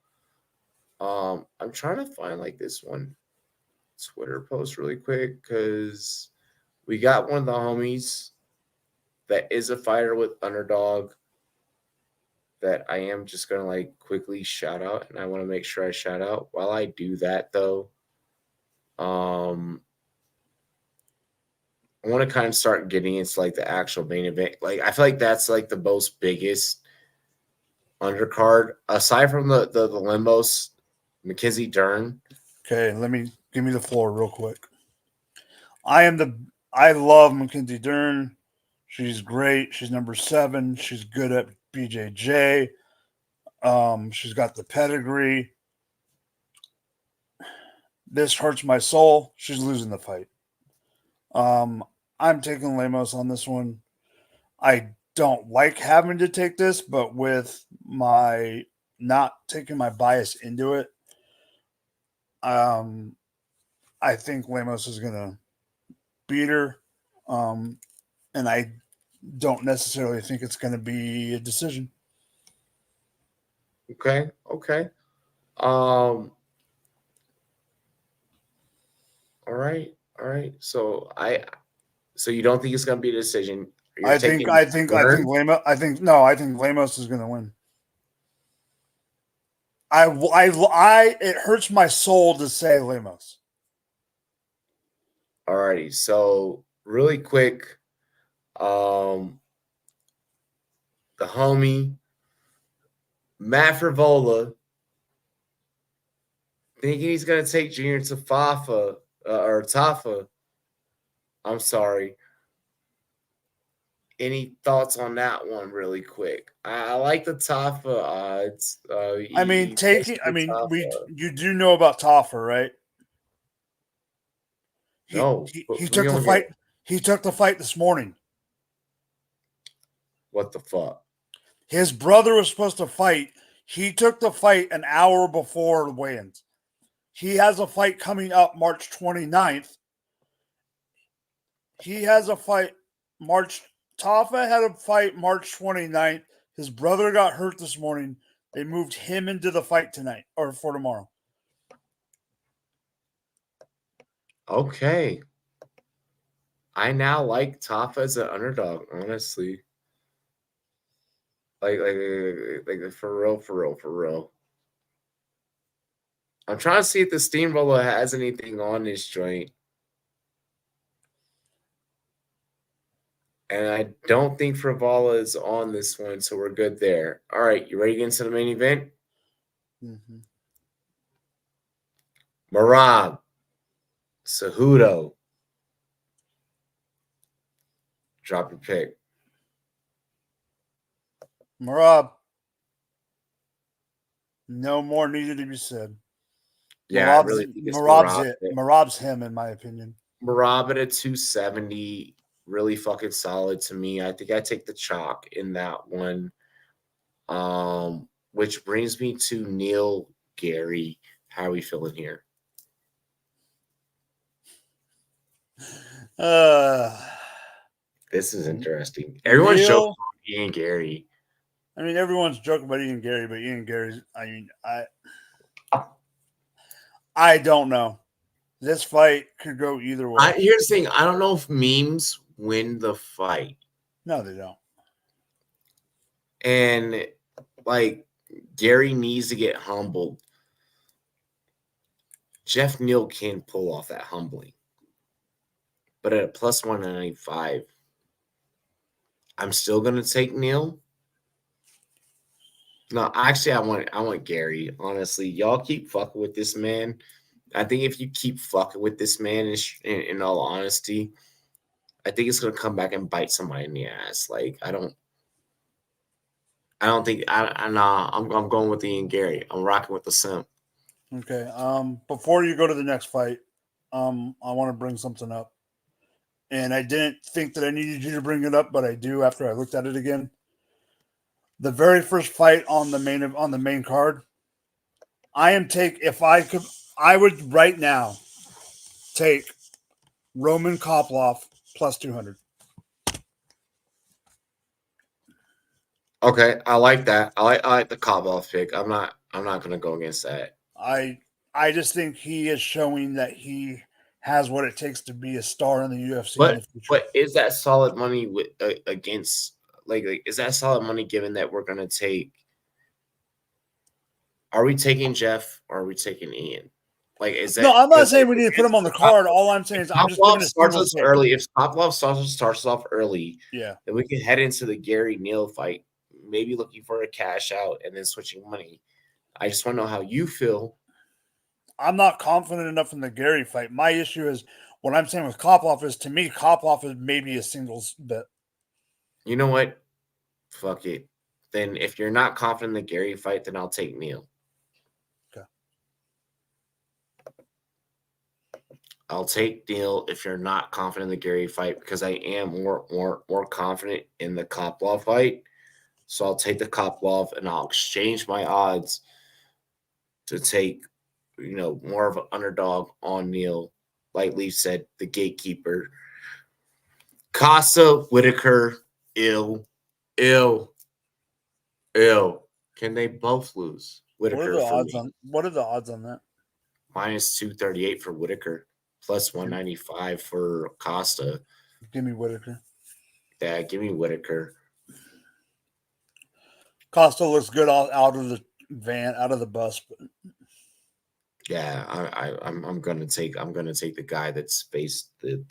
I'm trying to find like this one Twitter post really quick because we got one of the homies that is a fighter with Underdog that I am just gonna like quickly shout out, and I want to make sure I shout out. While I do that though, I want to kind of start getting into like the actual main event. Like I feel like that's like the most biggest undercard aside from the limbos. Mackenzie Dern. Okay, give me the floor real quick. I love Mackenzie Dern. She's great. She's number 7. She's good at BJJ. She's got the pedigree. This hurts my soul. She's losing the fight. I'm taking Lemos on this one. I don't like having to take this, but with my not taking my bias into it, I think Lemos is going to beat her. And I don't necessarily think it's going to be a decision. Okay. All right. So you don't think it's going to be a decision? I think Lemos is going to win. It hurts my soul to say Lemos. Alrighty, so really quick, the homie Matt Frivola thinking he's gonna take Junior Tafafa or Tafa. I'm sorry. Any thoughts on that one, really quick? I like the Tafa odds. You do know about Tafa, right? He took the fight. He took the fight this morning. What the fuck? His brother was supposed to fight. He took the fight an hour before the weigh-ins. He has a fight coming up March 29th. He has a fight Tafa had a fight March 29th. His brother got hurt this morning. They moved him into the fight tonight or for tomorrow. Okay. I now like Tafa as an underdog, honestly. Like for real. I'm trying to see if the Steamroller has anything on this joint. And I don't think Frivola is on this one, so we're good there. All right, you ready to get into the main event? Mm-hmm. Merab Cejudo. Drop your pick. Merab. No more needed to be said. Yeah, Merab's him, in my opinion. Merab at a 270, really fucking solid to me. I think I take the chalk in that one. Which brings me to Neil Gary. How are we feeling here? This is interesting. Everyone's joking about Ian Gary. I mean, everyone's joking about Ian Gary, but Ian Gary's, I don't know. This fight could go either way. Here's the thing. I don't know if memes win the fight. No, they don't. And, like, Gary needs to get humbled. Jeff Neal can pull off that humbling. But at a plus 195, I'm still going to take Neal. No, actually, I want Gary. Honestly, y'all keep fucking with this man. I think if you keep fucking with this man, in all honesty, I think it's gonna come back and bite somebody in the ass. Like I don't think I'm going with Ian Gary. I'm rocking with the simp. Okay. Before you go to the next fight, I want to bring something up, and I didn't think that I needed you to bring it up, but I do after I looked at it again. The very first fight on the main card, I would right now take Roman Koploff plus 200. Okay, I like that. I like the Koploff pick. I'm not gonna go against that. I just think he is showing that he has what it takes to be a star in the UFC. But is that solid money against like is that solid money given that we're gonna take? Are we taking Jeff or are we taking Ian? Like is that? No, I'm not saying we need to put him on the card. All I'm saying is I'm just giving starts us early. If Koploff starts off early, yeah, then we can head into the Gary Neal fight. Maybe looking for a cash out and then switching money. I just want to know how you feel. I'm not confident enough in the Gary fight. My issue is what I'm saying with Koploff is, to me, Koploff is maybe a singles bet. You know what? Fuck it. Then if you're not confident in the Gary fight, then I'll take Neal. Okay. I'll take Neal if you're not confident in the Gary fight because I am more confident in the Koploff fight. So I'll take the Koploff and I'll exchange my odds to take, more of an underdog on Neal. Like Leaf said, the gatekeeper. Casa, Whitaker, ill. Can they both lose? Whitaker. What are the odds on that? Minus 238 for Whitaker, plus 195 for Costa. Give me Whitaker. Yeah, give me Whitaker. Costa looks good out of the van, out of the bus. But... yeah, I'm gonna take the guy that's faced the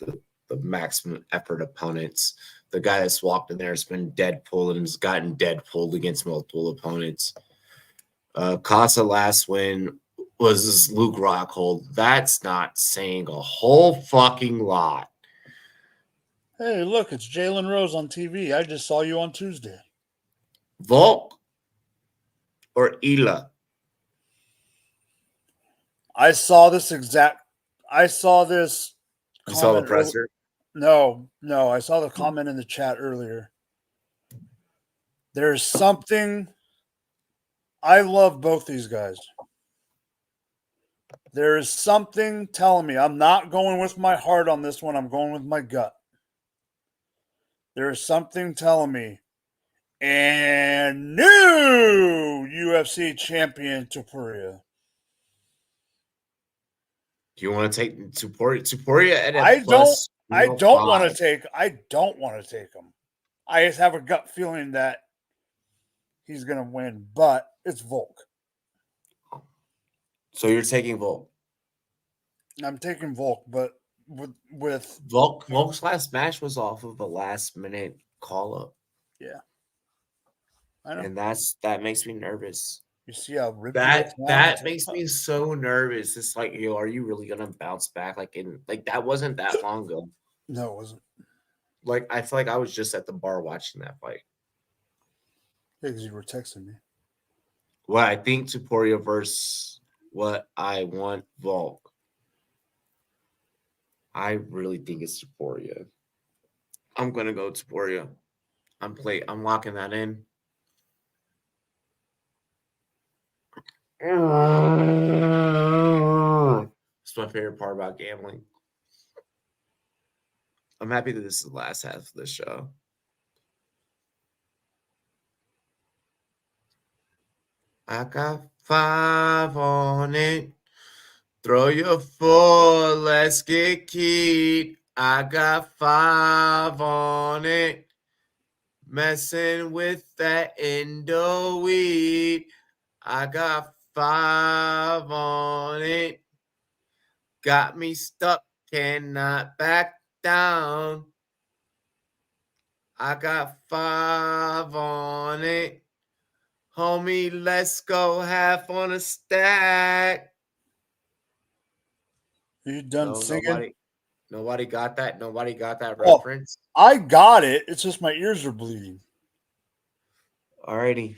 maximum effort opponents. The guy that's walked in there has been Deadpool and has gotten Deadpooled against multiple opponents. Casa last win was this Luke Rockhold. That's not saying a whole fucking lot. Hey, look, it's Jalen Rose on TV. I just saw you on Tuesday. Volk or Ela? I saw this. You saw the presser? No. I saw the comment in the chat earlier. There's something. I love both these guys. There is something telling me I'm not going with my heart on this one. I'm going with my gut. There is something telling me. And new UFC champion Topuria. Do you want to take Topuria at I don't want to take him. I just have a gut feeling that he's going to win, but it's Volk. So you're taking Volk? I'm taking Volk, but with Volk's last match was off of a last minute call up. Yeah. I know. And that makes me nervous. You see how ripped that makes me so nervous. It's like, are you really gonna bounce back? Like that wasn't that long ago. No, it wasn't. Like I feel like I was just at the bar watching that fight. Yeah, because you were texting me. Well, I think Topuria versus what I want Volk. I really think it's Topuria. I'm gonna go Topuria. I'm locking that in. It's my favorite part about gambling. I'm happy that this is the last half of this show. I got 5 on it. Throw your 4, let's get keyed. I got 5 on it. Messing with that endo weed. I got 5 on it. got me stuck, cannot back down. I got 5 on it. Homie, let's go half on a stack. Are you done singing? Nobody got that. Nobody got that Oh. reference. I got it. It's just my ears are bleeding. Alrighty.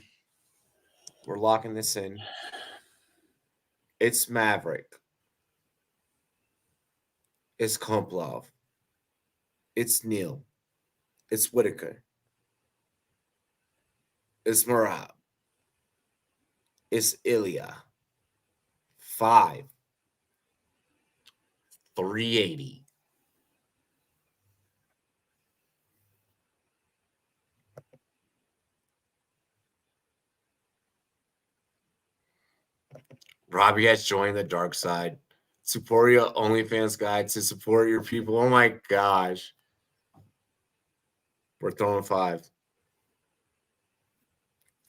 We're locking this in. It's Maverick. It's Komplov. It's Neil. It's Whitaker. It's Murad. It's Ilya. 5. 380. Robbie has joined the dark side. Support your OnlyFans guide to support your people. Oh my gosh. We're throwing 5.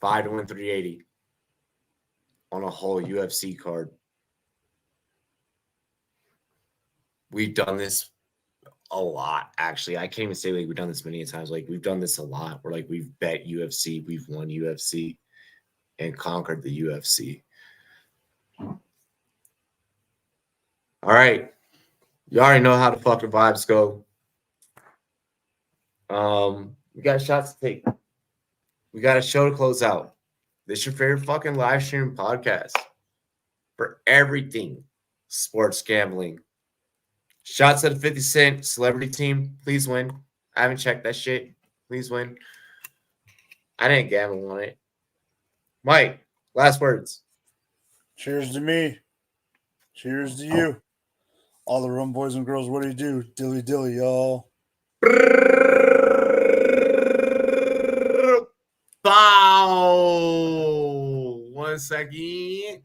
5 to win 380 on a whole UFC card. We've done this a lot, actually. I can't even say like we've done this many times. Like we've done this a lot. Where like we've bet UFC, we've won UFC, and conquered the UFC. All right. You already know how the fucking vibes go. We got shots to take. We got a show to close out. This is your favorite fucking live stream podcast for everything sports gambling. Shots at a 50 Cent celebrity team. Please win. I haven't checked that shit. Please win. I didn't gamble on it. Mike, last words. Cheers to me. Cheers to you. All the rum boys and girls, what do you do? Dilly dilly, y'all. Bow. 1 second.